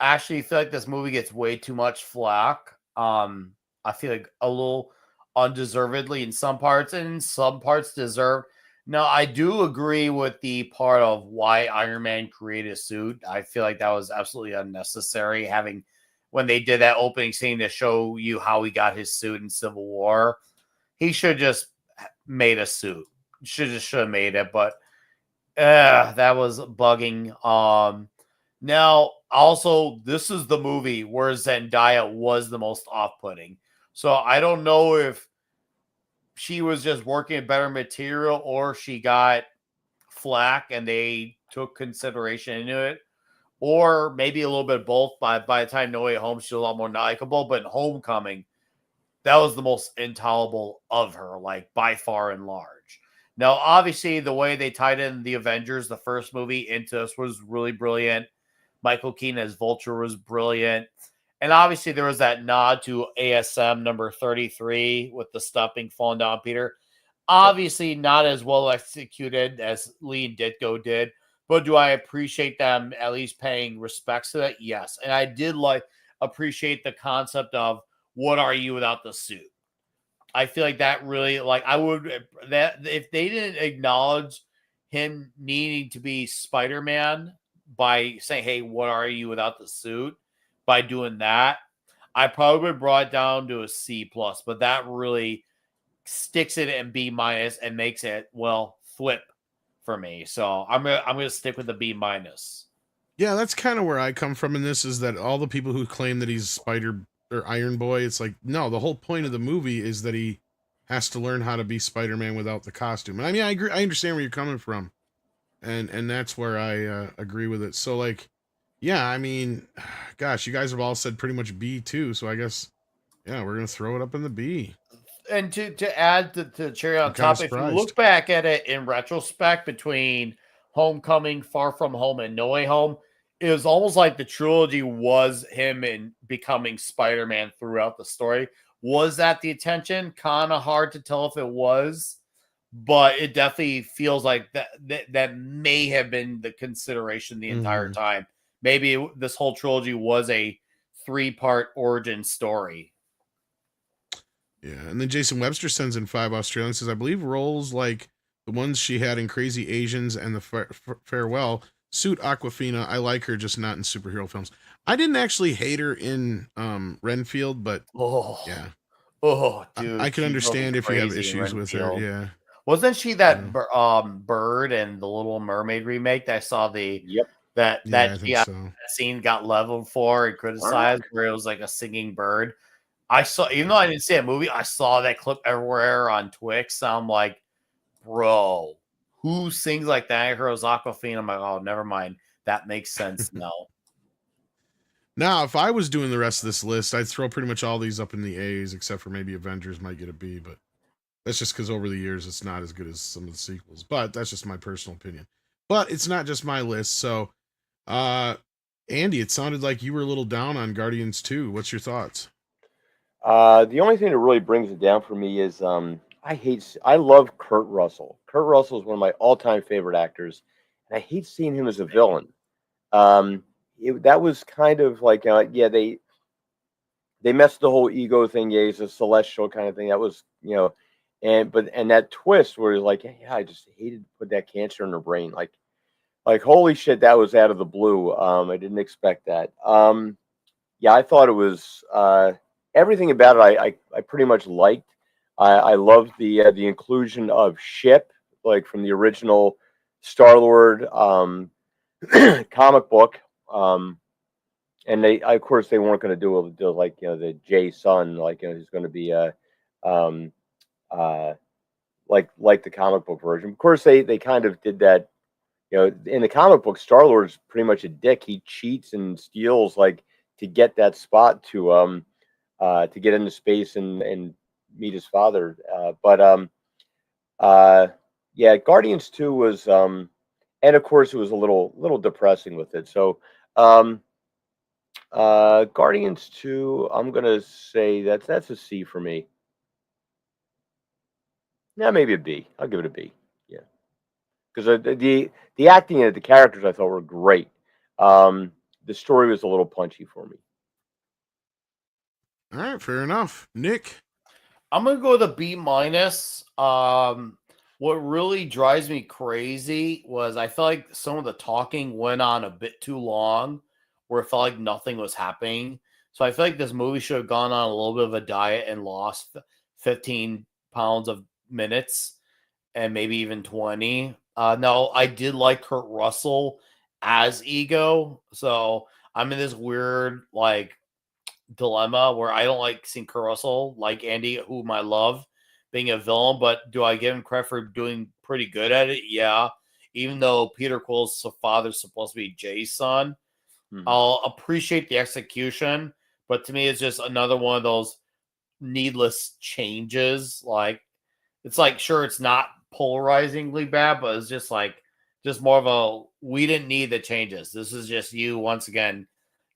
S5: actually feel like this movie gets way too much flack. I feel like a little undeservedly in some parts, and in some parts deserved. Now, I do agree with the part of why Iron Man created a suit. I feel like that was absolutely unnecessary. Having when they did that opening scene to show you how he got his suit in Civil War, he should just made a suit. Should have made it, but that was bugging. Now also this is the movie where Zendaya was the most off-putting. So I don't know if she was just working a better material or she got flack and they took consideration into it, or maybe a little bit of both. By the time No Way Home, she's a lot more likable, but in Homecoming, that was the most intolerable of her, like by far and large. Now, obviously, the way they tied in the Avengers, the first movie, into us was really brilliant. Michael Keaton as Vulture was brilliant. And obviously, there was that nod to ASM number 33 with the stuffing falling down Peter. Obviously, not as well executed as Lee and Ditko did, but do I appreciate them at least paying respects to that? Yes. And I did appreciate the concept of what are you without the suit? I feel like that really, like, I would, that if they didn't acknowledge him needing to be Spider-Man by saying, hey, what are you without the suit? By doing that, I probably would brought it down to a C plus, but that really sticks it in B minus and makes it, well, flip for me. So I'm gonna stick with the B minus.
S2: Yeah, that's kind of where I come from in this, is that all the people who claim that he's Spider or Iron Boy, it's like, no, the whole point of the movie is that he has to learn how to be Spider-Man without the costume. And I mean, I agree, I understand where you're coming from. And that's where I agree with it. So like, yeah, I mean, gosh, you guys have all said pretty much B too, so I guess yeah, we're going to throw it up in the B.
S5: And to add the cherry on
S2: I'm kind of
S5: top, if you
S2: surprised.
S5: look back at it in retrospect between Homecoming, Far From Home, and No Way Home, it was almost like the trilogy was him in becoming Spider-Man throughout the story. Was that the intention? Kind of hard to tell if it was, but it definitely feels like that may have been the consideration the entire time. Maybe this whole trilogy was a 3-part origin story.
S2: Yeah, and then Jason Webster sends in 5 Australian, says, I believe roles like the ones she had in Crazy Asians and the Farewell suit Aquafina. I like her, just not in superhero films. I didn't actually hate her in Renfield, but yeah.
S5: Oh, dude,
S2: I can understand if you have issues with her. Yeah.
S5: Wasn't she that bird in the Little Mermaid remake? That I saw the that
S2: Yeah,
S5: that
S2: I think
S5: yeah,
S2: so.
S5: that scene got leveled for and criticized, where it was like a singing bird. I saw, even though I didn't see that movie, I saw that clip everywhere on Twix. So I'm like, bro, who sings like that? I heard Aquafina. I'm like, oh, never mind. That makes sense now.
S2: Now, if I was doing the rest of this list, I'd throw pretty much all these up in the A's, except for maybe Avengers might get a B, but that's just because over the years it's not as good as some of the sequels. But that's just my personal opinion. But it's not just my list. So, Andy, it sounded like you were a little down on Guardians 2. What's your thoughts?
S3: The only thing that really brings it down for me is I love Kurt Russell. Kurt Russell is one of my all-time favorite actors, and I hate seeing him as a villain. That was kind of like yeah, they messed the whole ego thing. Yeah, he's a celestial kind of thing. That was, and that twist where he's like, yeah, I just hated to put that cancer in her brain. Like holy shit, that was out of the blue. I didn't expect that. Yeah, I thought it was everything about it. I pretty much liked. I loved the inclusion of Ship, like from the original Star Lord comic book. And of course, they weren't going to do like the Jay Son, like who's going to be um, uh, like the comic book version. Of course, they kind of did that. In the comic book, Star Lord's pretty much a dick. He cheats and steals like to get that spot to get into space and meet his father. Uh, yeah, Guardians 2 was and of course it was a little depressing with it. So um, Guardians 2, I'm gonna say that's a C for me. Yeah, maybe a B. I'll give it a B. Yeah, because the acting and the characters I thought were great. The story was a little punchy for me.
S2: All right, fair enough. Nick?
S5: I'm gonna go with a B minus. What really drives me crazy was I felt like some of the talking went on a bit too long, where it felt like nothing was happening. So I feel like this movie should have gone on a little bit of a diet and lost 15 pounds of minutes and maybe even 20. No, I did like Kurt Russell as Ego, so I'm in this weird like dilemma where I don't like seeing Kurt Russell, like Andy, whom I love, being a villain, but do I give him credit for doing pretty good at it? Yeah. Even though Peter Quill's father's supposed to be Jay's son,
S3: Mhm.
S5: I'll appreciate the execution, but to me, it's just another one of those needless changes. Like, it's like, sure, it's not polarizingly bad, but it's just more of a, we didn't need the changes. This is just you, once again,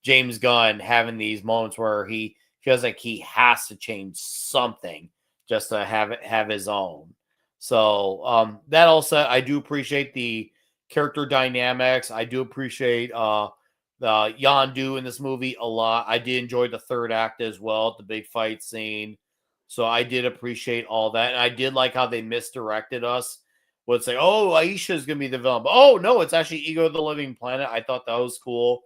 S5: James Gunn having these moments where he feels like he has to change something just to have his own. So that also, I do appreciate the character dynamics. I do appreciate the Yondu in this movie a lot. I did enjoy the third act as well, the big fight scene. So I did appreciate all that. And I did like how they misdirected us. Would say, oh, Aisha is going to be the villain. But, oh, no, it's actually Ego the Living Planet. I thought that was cool.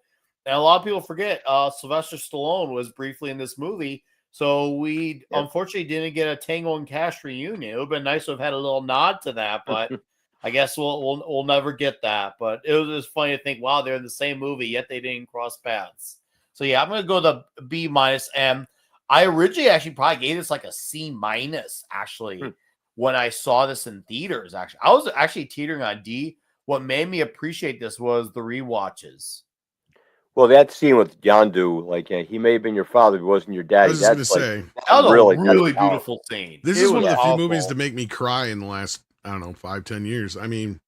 S5: And a lot of people forget Sylvester Stallone was briefly in this movie. So we unfortunately didn't get a Tango and Cash reunion. It would have been nice to have had a little nod to that, but I guess we'll never get that. But it was just funny to think, wow, they're in the same movie, yet they didn't cross paths. So yeah, I'm gonna go the B minus. And I originally actually probably gave this like a C minus actually when I saw this in theaters. Actually, I was actually teetering on D. What made me appreciate this was the rewatches.
S3: Well, that scene with Yondu, like he may have been your father, but he wasn't your
S2: I
S3: daddy.
S2: was just going to
S3: That's like
S2: say,
S5: That was
S3: really
S5: a
S3: that's
S5: really
S3: powerful.
S5: beautiful scene.
S2: this
S5: It
S2: is one
S5: was
S2: of the few movies
S5: powerful.
S2: to make me cry in the last, I don't know, 5-10 years. I mean,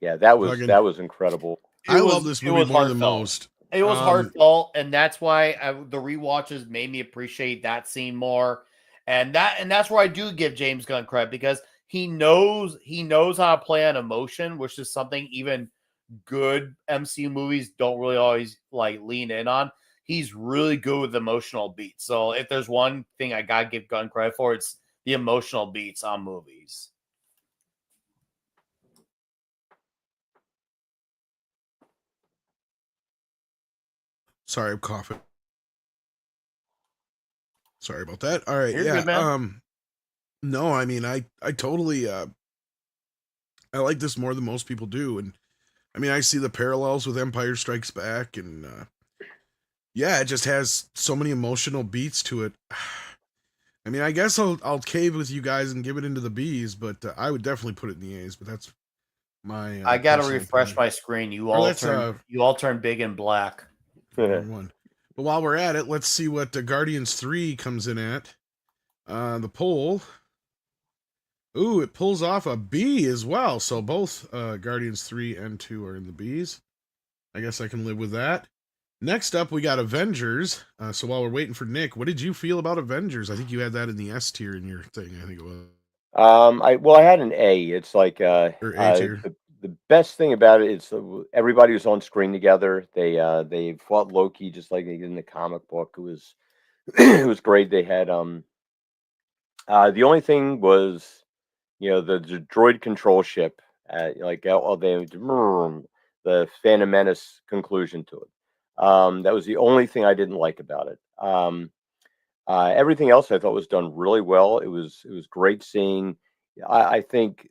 S3: Yeah,
S2: fucking,
S3: that was incredible.
S2: I love this movie more than
S5: Heartfelt.
S2: most.
S5: It was heartfelt, and that's why the rewatches made me appreciate that scene more. And that's where I do give James Gunn credit, because he knows how to play on emotion, which is something even good MCU movies don't really always like lean in on. He's really good with emotional beats. So if there's one thing I gotta give Gunn credit for, it's the emotional beats on movies.
S2: Sorry, I'm coughing. Sorry about that. All right,
S5: You're
S2: yeah.
S5: good, man.
S2: No, I mean, I totally, I like this more than most people do, and I mean, I see the parallels with Empire Strikes Back, and yeah, it just has so many emotional beats to it. I mean, I guess I'll cave with you guys and give it into the B's, but I would definitely put it in the A's. But that's my
S5: I gotta
S2: personal
S5: refresh
S2: opinion.
S5: my screen.
S2: Or let's
S5: You all turn big and black.
S2: wrong one. But while we're at it, let's see what the Guardians 3 comes in at. The poll. Ooh, it pulls off a B as well. So both Guardians 3 and 2 are in the B's. I guess I can live with that. Next up, we got Avengers. So while we're waiting for Nick, what did you feel about Avengers? I think you had that in the S tier in your thing. I think it was.
S3: I had an A. It's like
S2: Or A tier.
S3: the best thing about it is everybody was on screen together. They fought Loki just like they did in the comic book. It was it was great. They had the only thing was, the droid control ship, the Phantom Menace conclusion to it. That was the only thing I didn't like about it. Everything else I thought was done really well. It was great seeing. I think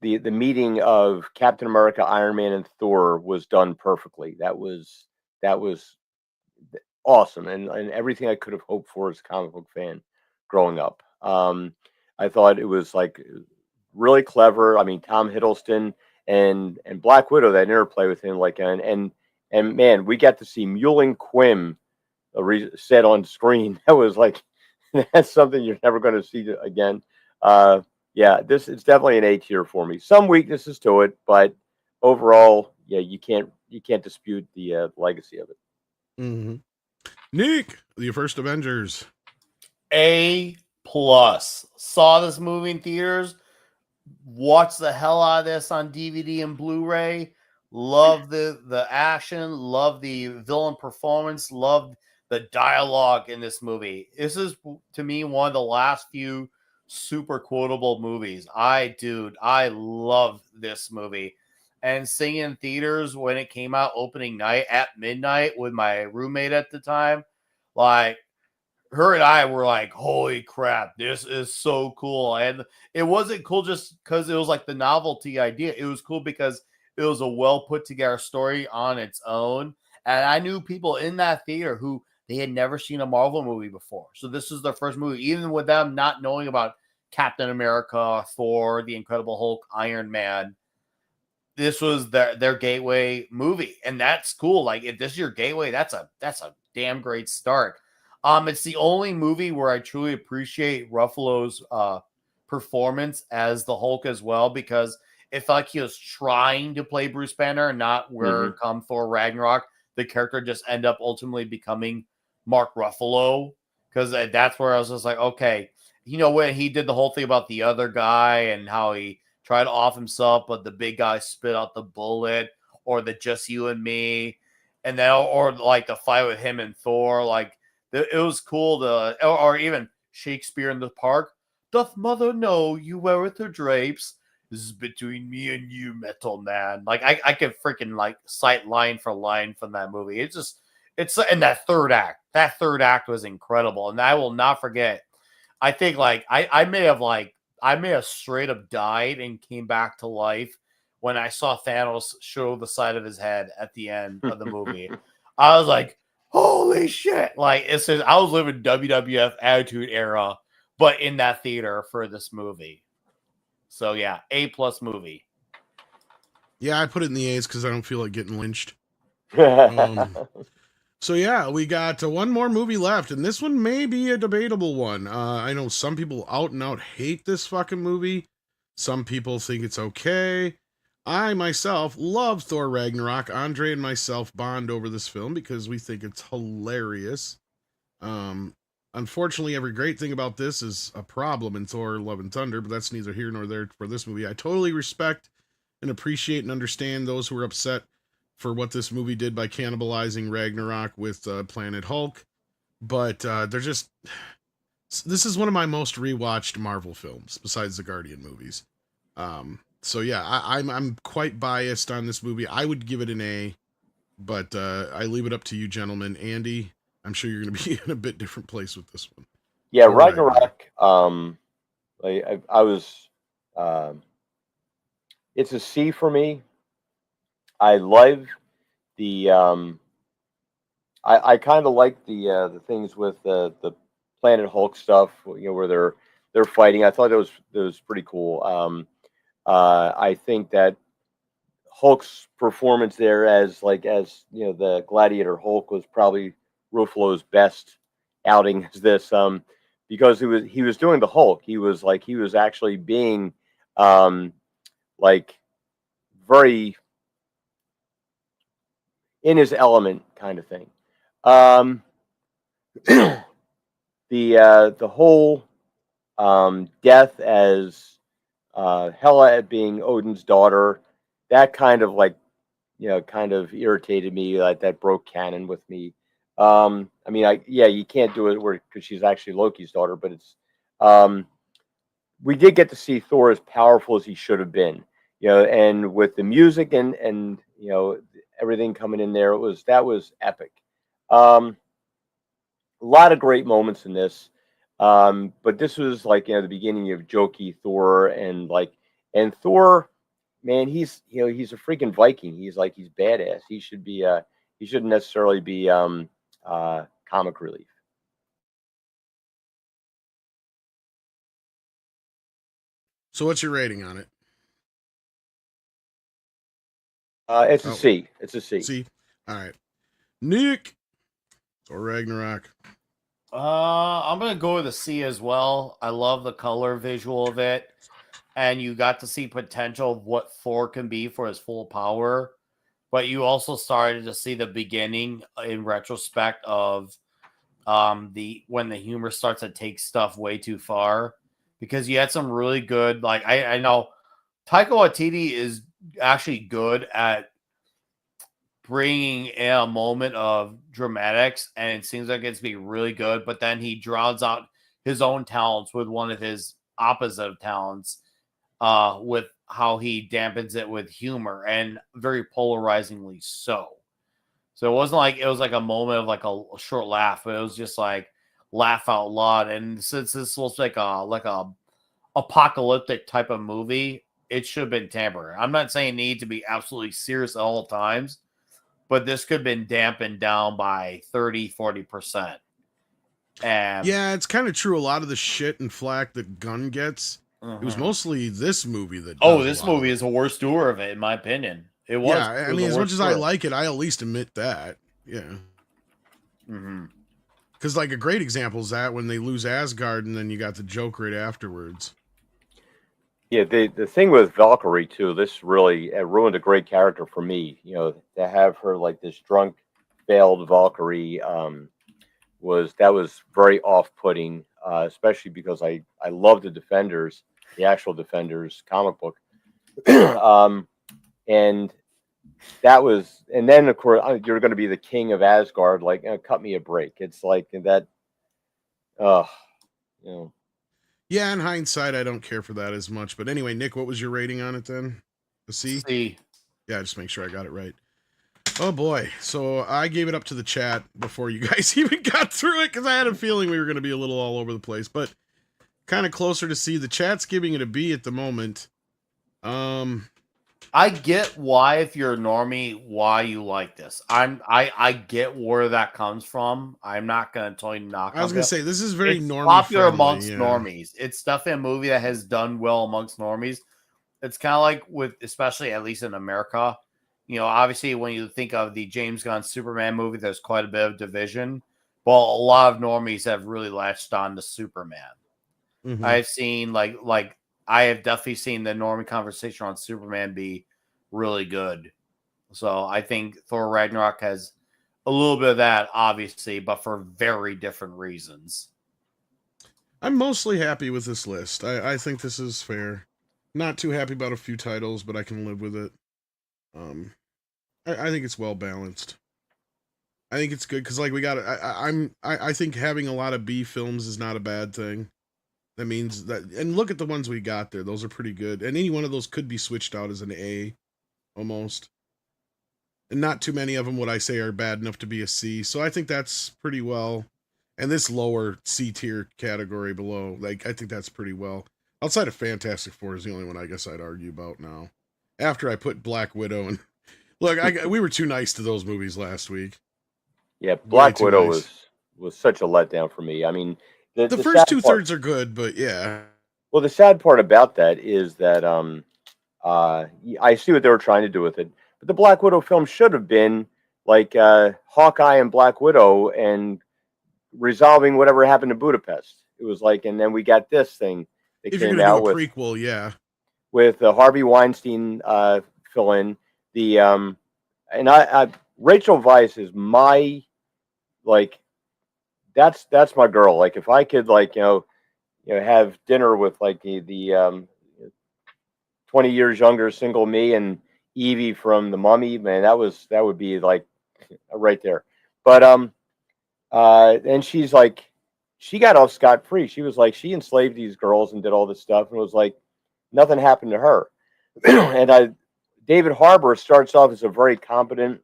S3: the meeting of Captain America, Iron Man, and Thor was done perfectly. That was awesome, and everything I could have hoped for as a comic book fan growing up. I thought it was like really clever. I mean, Tom Hiddleston and Black Widow, that interplay with him, like and man, we got to see Mewling Quim said on screen. That was like that's something you're never going to see again. Yeah, this is definitely an A tier for me. Some weaknesses to it, but overall, yeah, you can't dispute the legacy of it.
S2: Mm-hmm. Nick, the first Avengers.
S5: A plus. Saw this movie in theaters. Watched the hell out of this on DVD and Blu-ray. Love the action. Love the villain performance. Love the dialogue in this movie. This is, to me, one of the last few super quotable movies. I love this movie. And seeing it in theaters when it came out opening night at midnight with my roommate at the time, like, her and I were like, holy crap, this is so cool. And it wasn't cool just because it was like the novelty idea. It was cool because it was a well put together story on its own. And I knew people in that theater who they had never seen a Marvel movie before. So this is their first movie, even with them not knowing about Captain America, Thor, the Incredible Hulk, Iron Man. This was their gateway movie. And that's cool. Like, if this is your gateway, that's a damn great start. It's the only movie where I truly appreciate Ruffalo's performance as the Hulk as well, because it felt like he was trying to play Bruce Banner, and not where come Thor Ragnarok, the character just end up ultimately becoming Mark Ruffalo. Because that's where I was just like, okay, when he did the whole thing about the other guy and how he tried to off himself, but the big guy spit out the bullet, or the just you and me, and then or like the fight with him and Thor, like. It was cool or even Shakespeare in the Park. Doth mother know you weareth her drapes? This is between me and you, metal man. Like, I could freaking like cite line for line from that movie. It's in that third act. That third act was incredible, and I will not forget. I think like I may have straight up died and came back to life when I saw Thanos show the side of his head at the end of the movie. I was like, holy shit. Like, it says I was living WWF Attitude Era, but in that theater for this movie. So yeah, A plus movie.
S2: Yeah, I put it in the A's because I don't feel like getting lynched.
S3: Yeah.
S2: So yeah, we got one more movie left, and this one may be a debatable one. I know some people out and out hate this fucking movie. Some people think it's okay. I myself love Thor Ragnarok. Andre and myself bond over this film because we think it's hilarious. Unfortunately, every great thing about this is a problem in Thor Love and Thunder, but that's neither here nor there for this movie. I totally respect and appreciate and understand those who are upset for what this movie did by cannibalizing Ragnarok with Planet Hulk, but they're just. This is one of my most rewatched Marvel films besides the Guardian movies. So yeah, I'm quite biased on this movie. I would give it an A, but I leave it up to you, gentlemen. Andy, I'm sure you're going to be in a bit different place with this one.
S3: Yeah,
S2: Thor
S3: Ragnarok. I was. It's a C for me. I love the I kind of like the things with the Planet Hulk stuff, where they're fighting. I thought that was pretty cool. I think that Hulk's performance there as the Gladiator Hulk was probably Ruffalo's best outing as this, because he was doing the Hulk. He was actually being like very in his element kind of thing. Um, the whole death as Hela being Odin's daughter, that kind of irritated me. Like that broke canon with me. I mean, you can't do it because she's actually Loki's daughter, but um, we did get to see Thor as powerful as he should have been, and with the music and everything coming in there, that was epic. Um, a lot of great moments in this. But this was the beginning of jokey Thor and Thor, man, he's a freaking Viking. He's badass. He shouldn't necessarily be comic relief.
S2: So what's your rating on it?
S3: It's a
S2: Oh,
S3: C. It's a C.
S2: C. All right. Nick or Ragnarok.
S5: I'm gonna go with a C as well. I love the color visual of it, and you got to see potential of what Thor can be for his full power. But you also started to see the beginning in retrospect of the when the humor starts to take stuff way too far, because you had some really good, like, I know Taika Waititi is actually good at bringing in a moment of dramatics, and it seems like it's be really good, but then he drowns out his own talents with one of his opposite of talents, with how he dampens it with humor, and very polarizingly so. So it wasn't like it was like a moment of like a short laugh, but it was just like laugh out loud. And since this was like a apocalyptic type of movie, it should have been tempered. I'm not saying it need to be absolutely serious at all times, but this could have been dampened down by 30-40%. And
S2: Yeah, it's kind of true. A lot of the shit and flack that Gunn gets, it was
S5: Mhm.
S2: mostly this movie that.
S5: Oh,
S2: Does
S5: this
S2: a lot of
S5: movie
S2: it.
S5: is the worst doer of it, in my opinion. It was.
S2: Yeah,
S5: It
S2: I
S5: was
S2: mean,
S5: the
S2: as much
S5: worst
S2: as I
S5: doer.
S2: like it, I at least admit that. Yeah.
S5: Mm-hmm.
S2: Because like a great example is that when they lose Asgard and then you got the joke right afterwards.
S3: Yeah, the thing with Valkyrie too, this really ruined a great character for me. To have her like this drunk, failed Valkyrie, was very off-putting, especially because I love the Defenders, the actual Defenders comic book, um, and and then of course you're going to be the king of Asgard. Like, cut me a break. It's like that. Uh, you know,
S2: Yeah, in hindsight, I don't care for that as much. But anyway, Nick, what was your rating on it then? A C?
S5: See,
S2: Yeah, just make sure I got it right. Oh boy. So I gave it up to the chat before you guys even got through it because I had a feeling we were going to be a little all over the place. But kind of closer to C. The chat's giving it a B at the moment.
S5: I get why, if you're a normie, why you like this. I get where that comes from. I'm not gonna totally knock
S2: I was
S5: on
S2: going
S5: it.
S2: to say, this is very
S5: It's
S2: normie
S5: popular
S2: friendly.
S5: amongst
S2: Yeah.
S5: normies. It's stuff in a movie that has done well amongst normies. It's kind of like with, especially at least in America, obviously when you think of the James Gunn Superman movie, there's quite a bit of division. Well, a lot of normies have really latched on to Superman.
S2: Mhm.
S5: I've seen like I have definitely seen the normie conversation on Superman be really good. So I think Thor Ragnarok has a little bit of that, obviously, but for very different reasons.
S2: I'm mostly happy with this list. I think this is fair. Not too happy about a few titles, but I can live with it. I think it's well balanced. I think it's good because like we got I think having a lot of B films is not a bad thing. That means that, and look at the ones we got there; those are pretty good. And any one of those could be switched out as an A, almost. And not too many of them would I say are bad enough to be a C. So I think that's pretty well. And this lower C tier category below, like I think that's pretty well. Outside of Fantastic Four is the only one I guess I'd argue about now. After I put Black Widow and Look, we were too nice to those movies last week.
S3: Yeah,
S2: Way
S3: Black
S2: too
S3: Widow
S2: nice.
S3: was such a letdown for me. I mean,
S2: The
S3: the
S2: first
S3: sad
S2: 2/3 are good, but yeah.
S3: well, the sad part about that is that I see what they were trying to do with it, but the Black Widow film should have been like Hawkeye and Black Widow and resolving whatever happened to Budapest. It was like, and then we got this thing that
S2: If you're
S3: came
S2: gonna do a
S3: out with
S2: prequel, yeah.
S3: Harvey Weinstein fill in the and I Rachel Weisz is my like that's my girl. Like if I could like have dinner with like the 20 years younger single me and Evie from The Mummy, man, that would be like right there. But and she's like she got off scot free. She was like she enslaved these girls and did all this stuff and it was like nothing happened to her. And David Harbour starts off as a very competent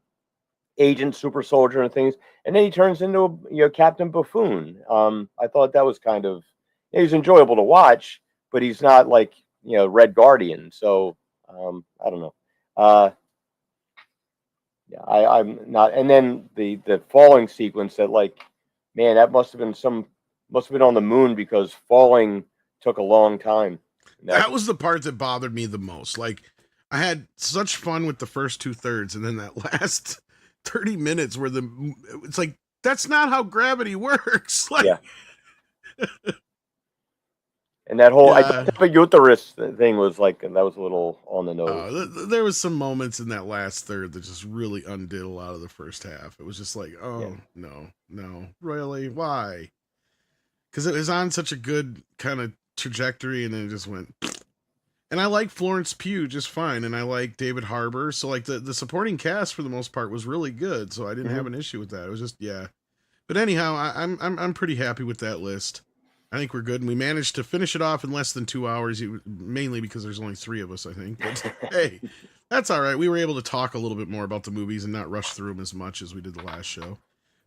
S3: agent, super soldier, and things, and then he turns into Captain Buffoon. I thought that was kind of he's enjoyable to watch, but he's not like Red Guardian. So I don't know. Yeah, I'm not. And then the falling sequence that like, man, that must have been on the moon because falling took a long time.
S2: That was the part that bothered me the most. Like, I had such fun with the first 2/3, and then that last 30 minutes where it's like that's not how gravity works. Like,
S3: yeah. And that whole
S2: Yeah.
S3: uterus thing was like that was a little on the nose.
S2: There was some moments in that last third that just really undid a lot of the first half. It was just like, no, really, why? Because it was on such a good kind of trajectory, and then it just went. And I like Florence Pugh just fine, and I like David Harbour. So like the supporting cast for the most part was really good. So I didn't have an issue with that. It was just But anyhow, I'm pretty happy with that list. I think we're good, and we managed to finish it off in less than 2 hours, mainly because there's only 3 of us, I think. But hey, that's all right. We were able to talk a little bit more about the movies and not rush through them as much as we did the last show.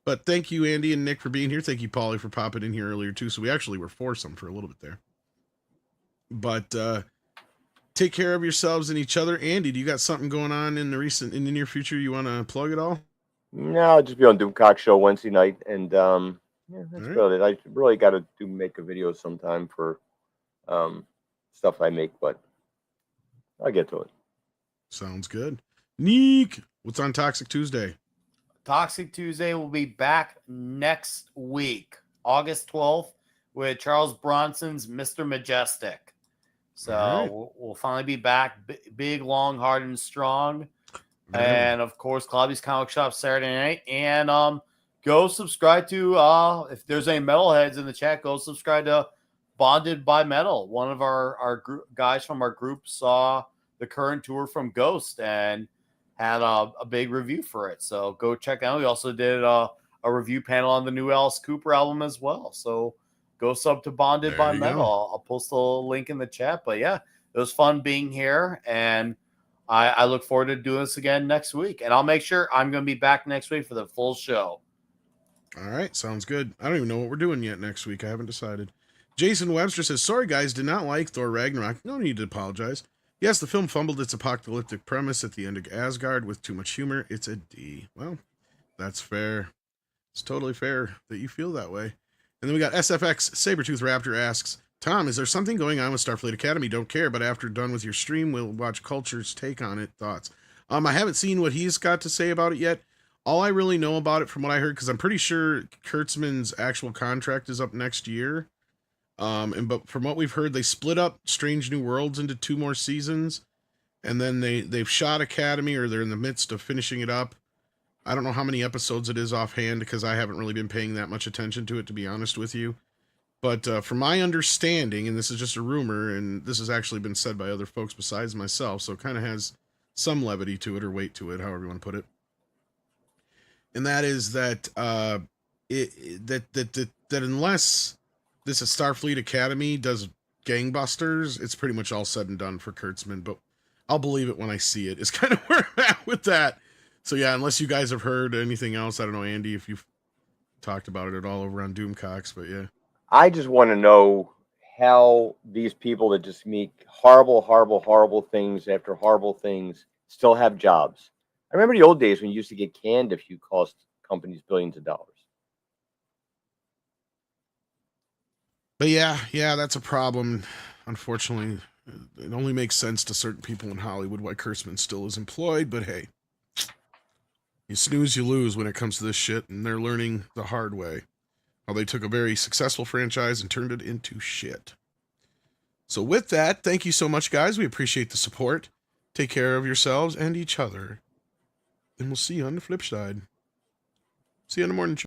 S2: But thank you, Andy and Nick, for being here. Thank you, Paulie, for popping in here earlier, too. So we actually were foursome for a little bit there. But take care of yourselves and each other. Andy, do you got something going on in the near future you want to plug at all?
S3: No, I'll just be on Doomcock Show Wednesday night, and that's about it. I really got to make a video sometime for stuff I make, but I'll get to it.
S2: Sounds good. Neek, what's on Toxic Tuesday?
S5: Toxic Tuesday will be back next week, August 12th, with Charles Bronson's Mr. Majestic. So we'll finally be back, big, long, hard, and strong. And of course, Clobby's Comic Shop Saturday night. And go subscribe to if there's any metalheads in the chat, go subscribe to Bonded by Metal. One of our guys from our group saw the current tour from Ghost and had a big review for it. So go check out. We also did a review panel on the new Alice Cooper album as well. So go sub to Bonded by Metal. I'll post a link in the chat. But yeah, it was fun being here, and I look forward to doing this again next week. And I'll make sure I'm going to be back next week for the full show.
S2: All right, sounds good. I don't even know what we're doing yet next week. I haven't decided. Jason Webster says, sorry guys, did not like Thor Ragnarok. No need to apologize. Yes, the film fumbled its apocalyptic premise at the end of Asgard with too much humor. It's a D. Well, that's fair. It's totally fair that you feel that way. And then we got SFX Sabretooth Raptor asks, Tom, is there something going on with Starfleet Academy? Don't care, but after done with your stream, we'll watch Culture's take on it. Thoughts? I haven't seen what he's got to say about it yet. All I really know about it from what I heard, because I'm pretty sure Kurtzman's actual contract is up next year. But from what we've heard, they split up Strange New Worlds into 2 more seasons, and then they've shot Academy, or they're in the midst of finishing it up. I don't know how many episodes it is offhand, because I haven't really been paying that much attention to it, to be honest with you. But from my understanding, and this is just a rumor, and this has actually been said by other folks besides myself, so it kind of has some levity to it, or weight to it, however you want to put it. And that is that that unless this is Starfleet Academy does gangbusters, it's pretty much all said and done for Kurtzman. But I'll believe it when I see it. Is kind of where I'm at with that. So yeah, unless you guys have heard anything else, I don't know, Andy, if you've talked about it at all over on Doomcocks, but yeah.
S3: I just want to know how these people that just make horrible, horrible, horrible things after horrible things still have jobs. I remember the old days when you used to get canned if you cost companies billions of dollars.
S2: But yeah, that's a problem. Unfortunately, it only makes sense to certain people in Hollywood why Kurtzman still is employed. But hey, you snooze, you lose when it comes to this shit, and they're learning the hard way. How they took a very successful franchise and turned it into shit. So with that, thank you so much, guys. We appreciate the support. Take care of yourselves and each other. And we'll see you on the flip side. See you in the morning.